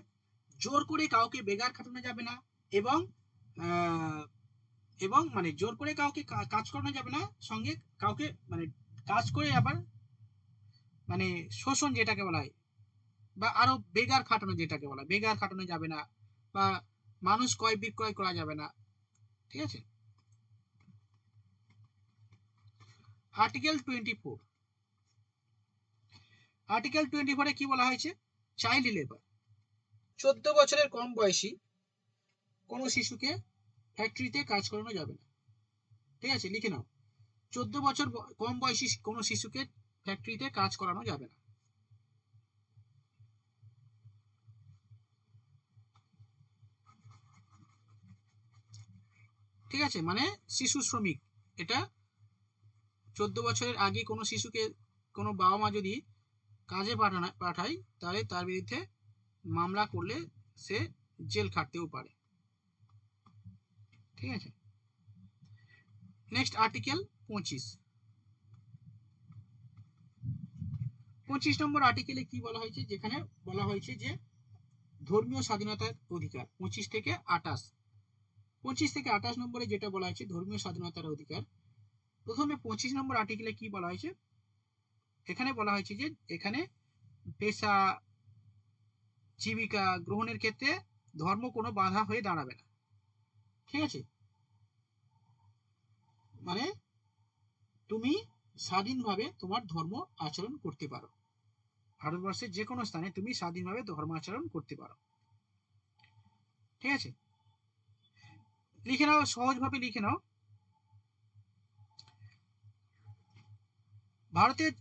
জোর করে কাউকে বেগার খাটানো যাবে না, এবং এবং মানে জোর করে কাউকে কাজ করানো যাবে না, সঙ্গে কাউকে মানে কাজ করে আবার মানে শোষণ যেটাকে বলা হয়, বা আরো বেগার খাটানো যেটাকে বলা হয়, বেগার খাটানো যাবে না, বা মানুষ ক্রয় বিক্রয় করা যাবে না, ঠিক আছে। আর্টিকেল 24, আর্টিকেল 24 এ কি বলা হয়েছে? চাইল্ড লেবার, 14 বছরের কম বয়সী কোনো শিশুকে ফ্যাক্টরিতে কাজ করানো যাবে না। ঠিক আছে, লিখে নাও। 14 বছর কম বয়সী কোনো শিশুকে ফ্যাক্টরিতে কাজ করানো যাবে না। ঠিক আছে, মানে শিশু শ্রমিক, এটা 14 বছরের আগে কোনো শিশুকে কোনো বাবা মা যদি কাজে পাঠায় তাহলে তার বিরুদ্ধে মামলা করলে সে জেল খাটতেও পারে। ঠিক আছে, নেক্সট আর্টিকেল 25 নম্বর আর্টিকেলে কি বলা হয়েছে, যেখানে বলা হয়েছে যে ধর্মীয় স্বাধীনতার অধিকার 25 থেকে 28 নম্বরে যেটা বলা হয়েছে ধর্মীয় স্বাধীনতার অধিকার। প্রথমে 25 নম্বর আর্টিকেলে কি বলা হয়েছে, এখানে বলা হয়েছে যে এখানে পেশা জীবিকা গ্রহণের ক্ষেত্রে ধর্ম কোনো বাধা হয়ে দাঁড়াবে না। ঠিক আছে, মানে তুমি স্বাধীনভাবে তোমার ধর্ম আচরণ করতে পারো, ভারতবর্ষের যে কোনো স্থানে তুমি স্বাধীনভাবে ধর্ম আচরণ করতে পারো। ঠিক আছে, লিখে নাও, সহজভাবে লিখে নাও। ভারতের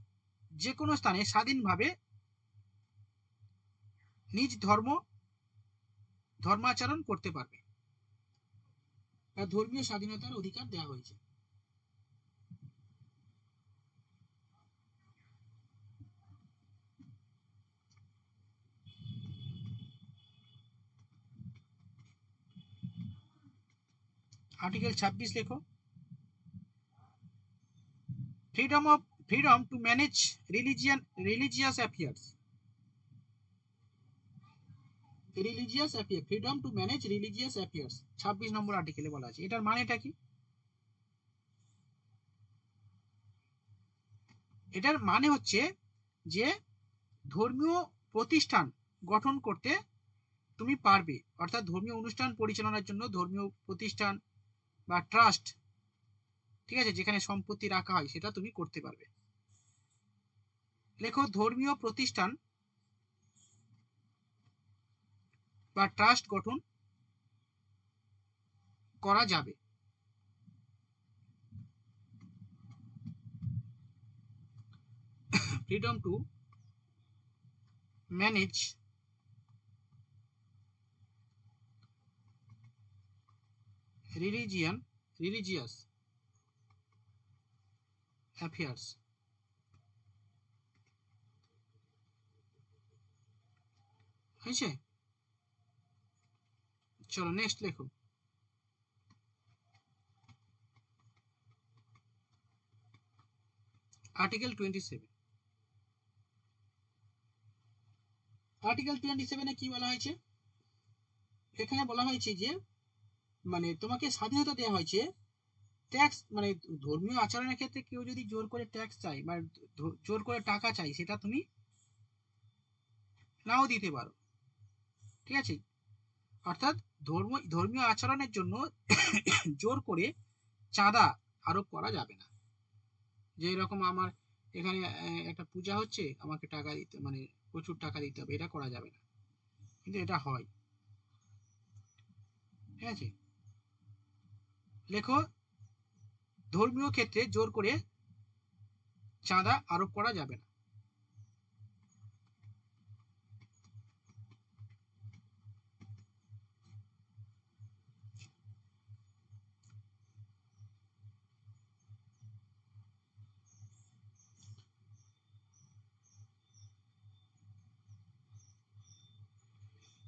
যে কোনো স্থানে স্বাধীনভাবে নিজ ধর্মাচরণ করতে পারবে, ধর্মীয় স্বাধীনতার অধিকার দেওয়া হয়েছে। आर्टिकल 26 লেখো, freedom to manage religious affairs, freedom to manage religious affairs 26 নম্বর আর্টিকেলে বলা আছে। এটার মানেটা কি? এটার মানে হচ্ছে যে ধর্মীয় প্রতিষ্ঠান গঠন করতে তুমি পারবে, অর্থাৎ ধর্মীয় অনুষ্ঠান পরিচালনার জন্য ধর্মীয় প্রতিষ্ঠান বা ট্রাস্ট, ঠিক আছে, যেখানে সম্পত্তি রাখা হয় সেটা তুমি করতে পারবে। লেখো, ধর্মীয় প্রতিষ্ঠান বা ট্রাস্ট গঠন করা যাবে। freedom to manage religious affairs হয়েছে। চলো নেক্সট লেখো, আর্টিকেল 27। আর্টিকেল 27 এ কি বলা হয়েছে, এখানে বলা হয়েছে যে মানে তোমাকে স্বাধীনতা দেওয়া হয়েছে ট্যাক্স, মানে ধর্মীয় আচরণের ক্ষেত্রে কেউ যদি জোর করে ট্যাক্স চাই বা জোর করে টাকা চাই সেটা তুমি নাও দিতে পারো। ঠিক আছে, অর্থাৎ ধর্মীয় আচরণের জন্য জোর করে চাঁদা আরোপ করা যাবে না, যে এরকম আমার এখানে একটা পূজা হচ্ছে আমাকে টাকা দিতে, মানে প্রচুর টাকা দিতে হবে, এটা করা যাবে না, কিন্তু এটা হয়। ঠিক আছে, লেখো, ধর্মীয় ক্ষেত্রে জোর করে চাঁদা আরোপ করা যাবে না।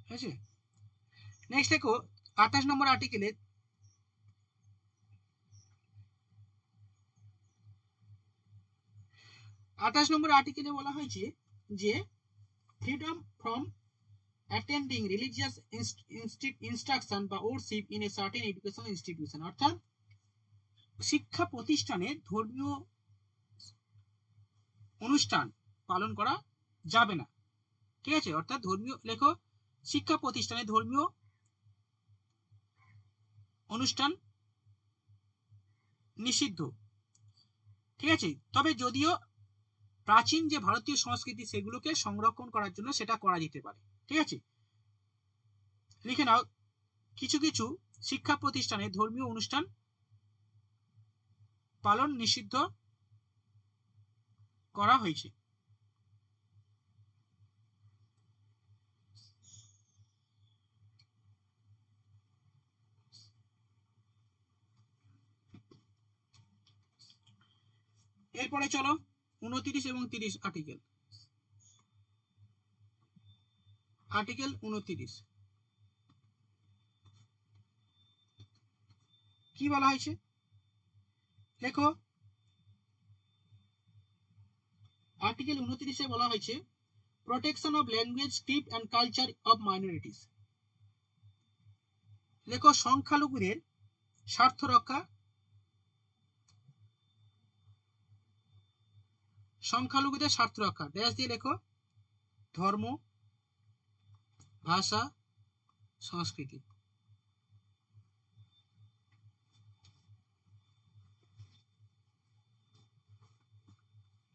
ঠিক আছে, নেক্সট দেখো 28 নম্বর আর্টিকেলে 28 নম্বর আর্টিকেলে বলা হয়েছে যে freedom from attending religious instruction বা worship in a certain educational institution, অর্থাৎ শিক্ষা প্রতিষ্ঠানে ধর্মীয় অনুষ্ঠান পালন করা যাবে না। ঠিক আছে, অর্থাৎ ধর্মীয়, লেখো, শিক্ষা প্রতিষ্ঠানে ধর্মীয় অনুষ্ঠান নিষিদ্ধ। ঠিক আছে, তবে যদিও প্রাচীন যে ভারতীয় সংস্কৃতি সেগুলোকে সংরক্ষণ করার জন্য সেটা করা যেতে পারে। ঠিক আছে, লিখে নাও, কিছু কিছু শিক্ষা প্রতিষ্ঠানে ধর্মীয় অনুষ্ঠান পালন নিষিদ্ধ করা হয়েছে। এরপরে চলো 29 এবং 30 আর্টিকেল। আর্টিকেল 29 কি বলা হয়েছে দেখো, আর্টিকেল 29 বলা হয়েছে protection of language, script and culture of minorities. দেখো সংখ্যালঘুদের স্বার্থ রক্ষা, সংখ্যালঘুদের স্বার্থ রক্ষা ড্যাশ দিয়ে লেখো ধর্ম, ভাষা, সংস্কৃতি।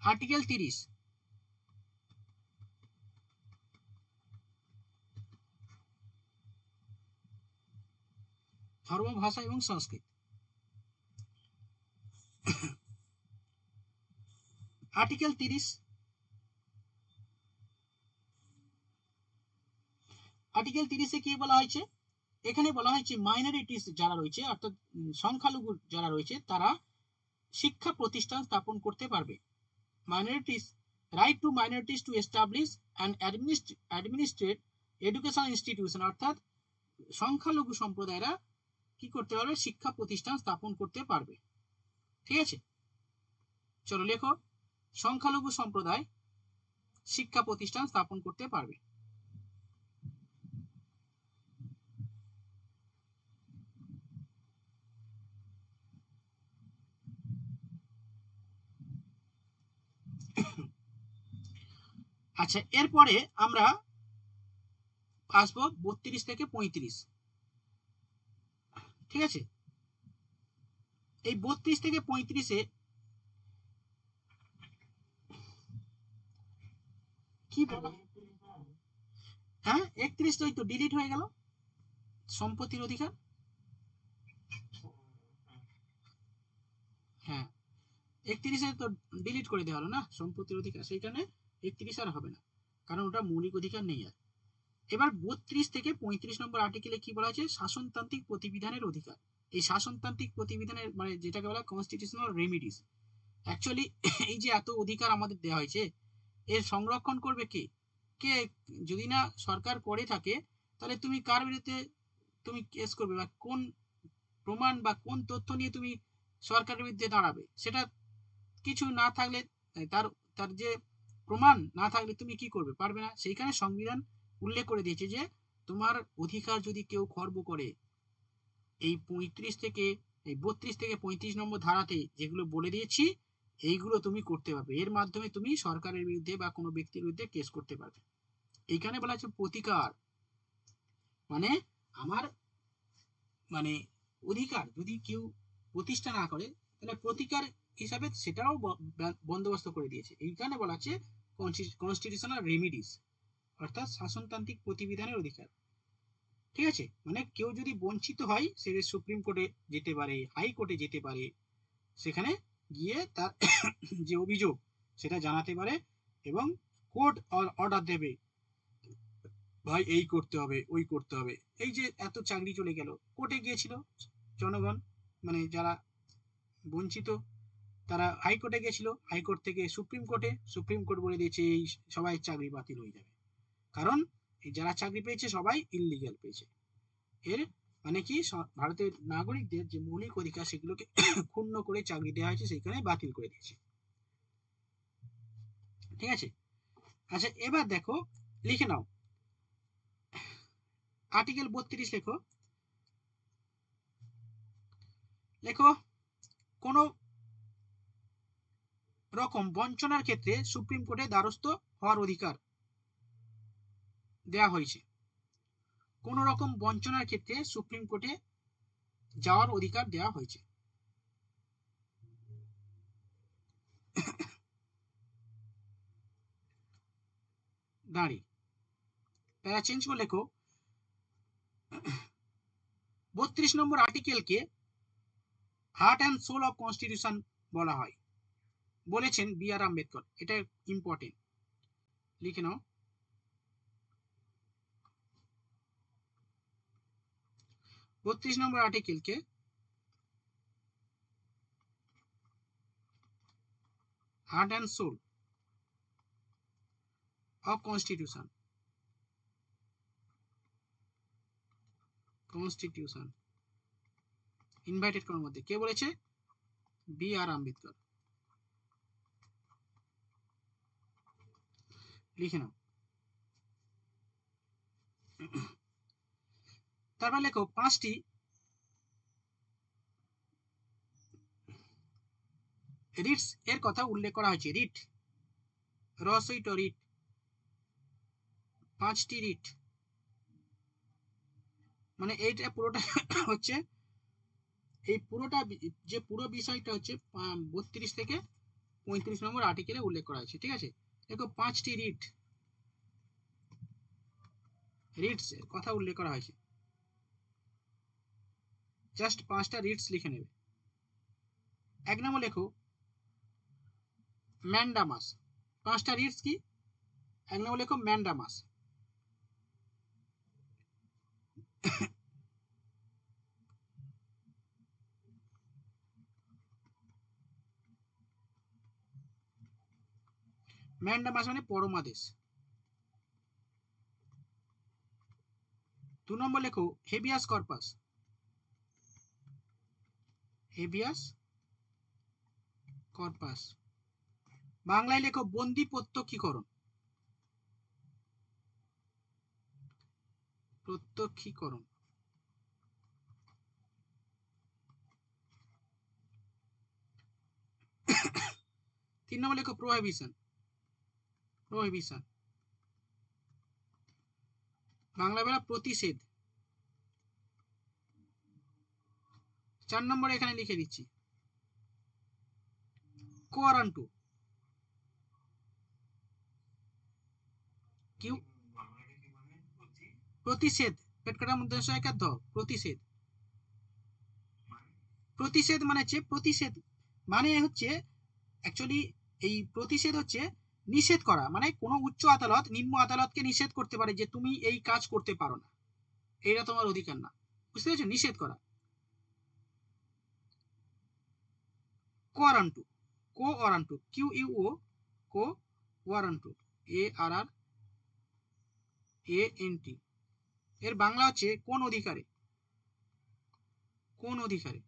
আর্টিকেল 30 ধর্ম, ভাষা এবং সংস্কৃতি। আর্টিকেল 30 আর্টিকেল 30 কি বলা হয়েছে, এখানে বলা হয়েছে মাইনরিটিস যারা রয়েছে অর্থাৎ সংখ্যালঘু যারা রয়েছে তারা শিক্ষা প্রতিষ্ঠান স্থাপন করতে পারবে। Minorities right two minorities to establish and administrate education institution, অর্থাৎ সংখ্যালঘু সম্প্রদায়রা কি করতে পারবে, শিক্ষা প্রতিষ্ঠান স্থাপন করতে পারবে। ঠিক আছে, চলো লেখো সংখ্যালঘু সম্প্রদায় শিক্ষা প্রতিষ্ঠান স্থাপন করতে পারবে। আচ্ছা, এরপরে আমরা আসবো 32 থেকে 35। ঠিক আছে, এই 32 থেকে 35-এ কি বলা, হ্যাঁ 31 তো ডিলিট হয়ে গেল, সম্পত্তির অধিকার। হ্যাঁ 31-এ তো ডিলিট করে দেওয়া হলো না সম্পত্তির অধিকার, সেইখানে 31 আর হবে না, কারণ ওটা মৌলিক অধিকার নেই আর। এবার 32 থেকে 35 নম্বর আর্টিকেলে কি বলা হয়েছে, শাসনতান্ত্রিক প্রতিবিধানের অধিকার। এই শাসনতান্ত্রিক প্রতিবিধানের মানে যেটাকে বলা কনস্টিটিউশনাল রেমিডিস, অ্যাকচুয়ালি এই যে এত অধিকার আমাদের দেওয়া হয়েছে এর সংরক্ষণ করবে কে, কে যদি না সরকার করে থাকে তাহলে তুমি কার বিরুদ্ধে তুমি কেস করবে, বা কোন প্রমাণ বা কোন তথ্য নিয়ে তুমি সরকারের বিরুদ্ধে দাঁড়াবে, সেটা কিছু না থাকলে, তার তার যে প্রমাণ না থাকলে তুমি কি করবে, পারবে না। সেইখানে সংবিধান উল্লেখ করে দিয়েছে যে তোমার অধিকার যদি কেউ খর্ব করে, এই 32 থেকে 35 নম্বর ধারাতে যেগুলো বলে দিয়েছি এইগুলো তুমি করতে পারবে, এর মাধ্যমে তুমি সরকারের বিরুদ্ধে বা কোনো ব্যক্তির বিরুদ্ধে কেস করতে পারবে। এইখানে বলা হচ্ছে প্রতিকার, মানে আমার মানে অধিকার যদি কেউ প্রতিষ্ঠা না করে তাহলে প্রতিকার হিসাবে সেটাও বন্দোবস্ত করে দিয়েছে। এইখানে বলা হচ্ছে কনস্টিটিউশনাল রেমিডিস, অর্থাৎ শাসনতান্ত্রিক প্রতিবিধানের অধিকার। ঠিক আছে, মানে কেউ যদি বঞ্চিত হয় সে সুপ্রিম কোর্টে যেতে পারে, হাইকোর্টে যেতে পারে, সেখানে গিয়ে তার যে অভিযোগ সেটা জানাতে পারে এবং কোর্ট অর্ডার দেবে, ভাই এই করতে হবে ওই করতে হবে। এই যে এত চাকরি চলে গেল, কোর্টে গিয়েছিল জনগণ, মানে যারা বঞ্চিত তারা হাইকোর্টে গেছিল, হাইকোর্ট থেকে সুপ্রিম কোর্টে, সুপ্রিম কোর্ট বলে দিয়েছে এই সবাই চাকরি বাতিল হয়ে যাবে, কারণ এই যারা চাকরি পেয়েছে সবাই ইললিগ্যাল পেয়েছে। এর মানে কি, ভারতের নাগরিকদের যে মৌলিক অধিকার সেগুলোকে ক্ষুণ্ণ করে চাকরি দেওয়া হয়েছে, সেইখানে বাতিল করে দিয়েছে। ঠিক আছে, আচ্ছা এবার দেখো লিখে নাও আর্টিকেল 32 লেখো, লেখো কোন রকম বঞ্চনার ক্ষেত্রে সুপ্রিম কোর্টে দ্বারস্থ হওয়ার অধিকার দেওয়া হয়েছে। কোন রকম বঞ্চনার ক্ষেত্রে সুপ্রিম কোর্টে যাওয়ার অধিকার দেওয়া হয়েছে। দাঁড়ি প্যারা চেঞ্জ করে লেখো 32 নম্বর আর্টিকেলকে heart and soul of constitution বলা হয়, বলেছেন বি আর আম্বেদকর। এটা ইম্পর্টেন্ট, লিখে নাও। 32 নম্বর আর্টিকেলকে heart and soul of constitution, invited করার মধ্যে কে বলেছে? B R Ambedkar. লিখে নাও। তারপর লেখো 5টি রিটস এর কথা উল্লেখ করা হয়েছে। রিট, রসইট রিট, 5টি রিট, মানে এইটা পুরোটা হচ্ছে, এই পুরোটা যে পুরো বিষয়টা হচ্ছে 32 থেকে 35 নম্বর আর্টিকেলে উল্লেখ করা হয়েছে। ঠিক আছে, দেখো 5টি রিটস এর কথা উল্লেখ করা হয়েছে। জাস্ট 5টা রিটস লিখে নেবে। 1 নম্বর লেখো ম্যান্ডামাস। 5টা রিটস কি? 1 নম্বর লেখো ম্যান্ডামাস। ম্যান্ডামাস মানে পরমাদেশ। 2 নম্বর লেখো হেবিয়াস কর্পাস। হেবিয়াস কর্পাস, বাংলায় লেখো বন্দি প্রত্যক্ষীকরণ। প্রত্যক্ষীকরণ। 3 নম্বর লেখো প্রোহিবিশন। প্রোহিবিশন, বাংলা বলা প্রতিষেধ। 4 নম্বরে এখানে লিখে দিচ্ছি কোয়ারান্টু। কিউ, প্রতিষেধ, পেট কাটার মধ্যে সহায়িকা দ, প্রতিষেধ। প্রতিষেধ মানে হচ্ছে প্রতিষেধ, মানে হচ্ছে অ্যাকচুয়ালি এই প্রতিষেধ হচ্ছে নিষেধ করা, মানে কোনো উচ্চ আদালত নিম্ন আদালতকে নিষেধ করতে পারে যে তুমি এই কাজ করতে পারো না, এটা তোমার অধিকার না। বুঝতে পেরেছো? নিষেধ করা। Quo warranto, quo warranto, Q U O, quo warranto, A R R A N T, এর বাংলা হচ্ছে কোন অধিকারে। কোন অধিকারে?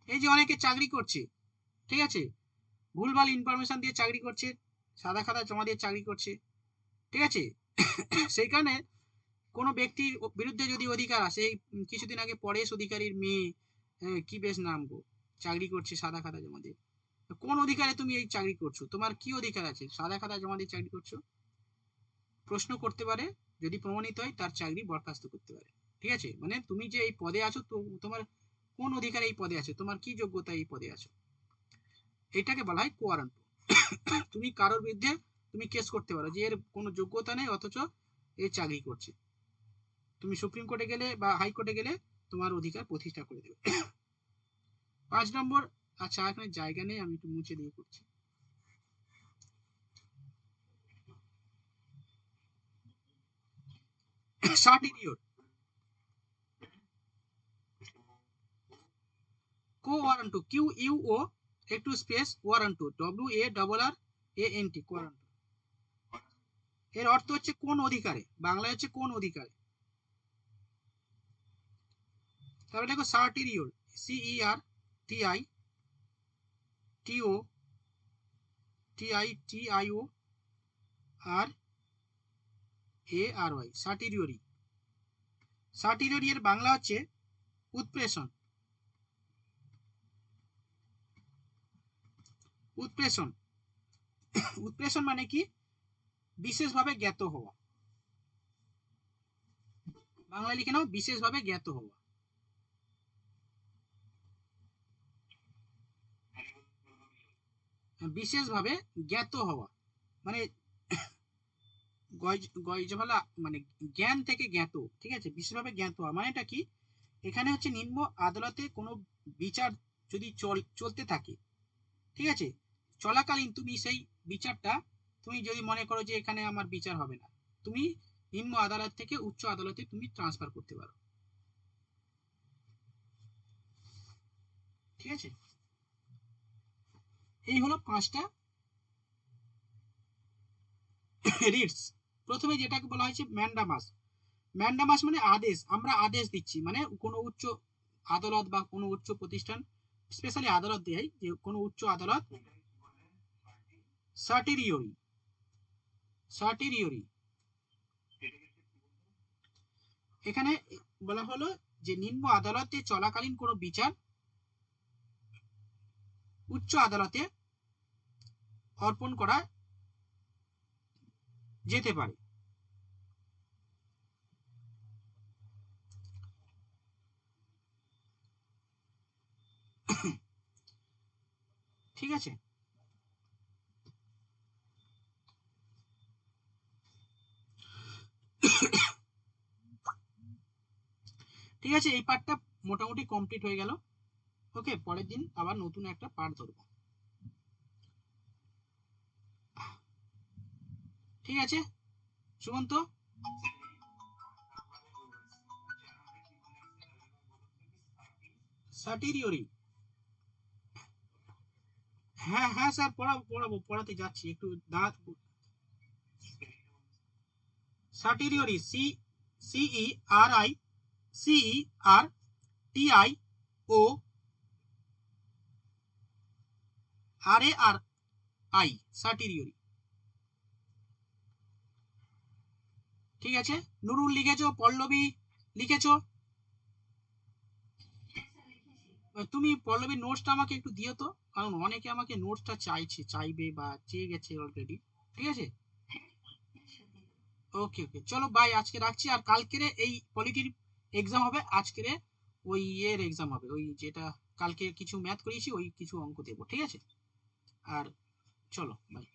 এই যে অনেকে চাকরি করছে, ঠিক আছে, ভুলভাল ইনফরমেশন দিয়ে চাকরি করছে, সাদা খাতা জমা দিয়ে চাকরি করছে, ঠিক আছে, সেই কারণে কোনো ব্যক্তির বিরুদ্ধে যদি অধিকার আসে, কিছুদিন আগে পরেশ অধিকারীর মেয়ে, কি বেশ নাম গো, চাকরি করছে সাদা খাতা জমা দিয়ে। কোন অধিকারে তুমি এই চাকরি করছো? তোমার কি অধিকার আছে সাদা খাতা জমা দিয়ে চাকরি করছো? প্রশ্ন করতে পারে, যদি প্রমাণিত হয় তার চাকরি বরখাস্ত করতে পারে। ঠিক আছে, মানে তুমি যে এই পদে আছো, তো তোমার কোন অধিকারে এই পদে আছো, তোমার কি যোগ্যতা এই পদে আছো, এটাকে বলা হয় কোয়ারান্ট। তুমি কারোর বিরুদ্ধে তুমি কেস করতে পারো যে এর কোনো যোগ্যতা নেই অথচ এই চাকরি করছে, তুমি সুপ্রিম কোর্টে গেলে বা হাইকোর্টে গেলে তোমার অধিকার প্রতিষ্ঠা করে দেবে। 5 নম্বর, আচ্ছা এখানে জায়গা নেই, আমি একটু মুছে দিয়ে করছি। সার্টিরিওর, কো ওয়ারান্টু, কিউ ইউ ও একটু space warranto, W A double R A N T, quo warranto. এর অর্থ হচ্ছে কোন অধিকারে, বাংলায় হচ্ছে কোন অধিকারে। তারপরে দেখো certiorari, C E R T I T O T I O R A R Y, certiorari. Certiorari এর বাংলা হচ্ছে উৎপ্রেষণ। উৎপ্রেষণ, উৎপ্রেষণ মানে কি? বিশেষভাবে জ্ঞাত হওয়া। বাংলায় লিখে নাও বিশেষভাবে জ্ঞাত হওয়া। বিশেষভাবে জ্ঞাত হওয়া মানে গয়জভালা, মানে জ্ঞান থেকে জ্ঞাত। ঠিক আছে, বিশেষভাবে জ্ঞাত হওয়া মানে এটা কি? এখানে হচ্ছে নিম্ন আদালতে কোনো বিচার যদি চলতে থাকে, ঠিক আছে, চলাকালীন তুমি সেই বিচারটা, তুমি যদি মনে করো যে এখানে আমার বিচার হবে না, তুমি নিম্ন আদালত থেকে উচ্চ আদালতে তুমি ট্রান্সফার করতে পারো। ঠিক আছে, এই হলো 5টা রিটস। প্রথমে যেটাকে বলা হয়েছে ম্যান্ডামাস। ম্যান্ডামাস মানে আদেশ, আমরা আদেশ দিচ্ছি, মানে কোনো উচ্চ আদালত বা কোনো উচ্চ প্রতিষ্ঠান, স্পেশালি আদালত দেয় যে কোনো উচ্চ আদালত। সার্টিরিওরি, সার্টিরিওরি এখানে বলা হলো যে নিম্ন আদালতে চলাকালীন কোনো বিচার উচ্চ আদালতে অর্পণ করা যেতে পারে। ঠিক আছে, ঠিক আছে, এই পার্টটা মোটামুটি কমপ্লিট হয়ে গেল। ওকে, পরের দিন আবার নতুন একটা পার্ট ধরবো। ঠিক আছে সুমন্ত। সার্টিরিওরি, হ্যাঁ হ্যাঁ স্যার, পড়াতে যাচ্ছি, একটু দাঁত। সার্টিরিওরি, CERTIORI, সার্টিরিওরি। ঠিক আছে, নুরুল লিখেছো, পল্লবী লিখেছো? তুমি পল্লবী নোটসটা আমাকে একটু দিও তো, কারণ অনেকে আমাকে নোটসটা চাইবে বা চেয়ে গেছে অলরেডি। ঠিক আছে, ওকে ওকে, চলো বাই, আজকে রাখছি। আর কালকের এই পলিটির এক্সাম হবে, আজকের ওই এর এক্সাম হবে, ওই যেটা কালকে কিছু ম্যাথ করিয়েছি ওই কিছু অঙ্ক দেবো। ঠিক আছে, আর চলো বাই।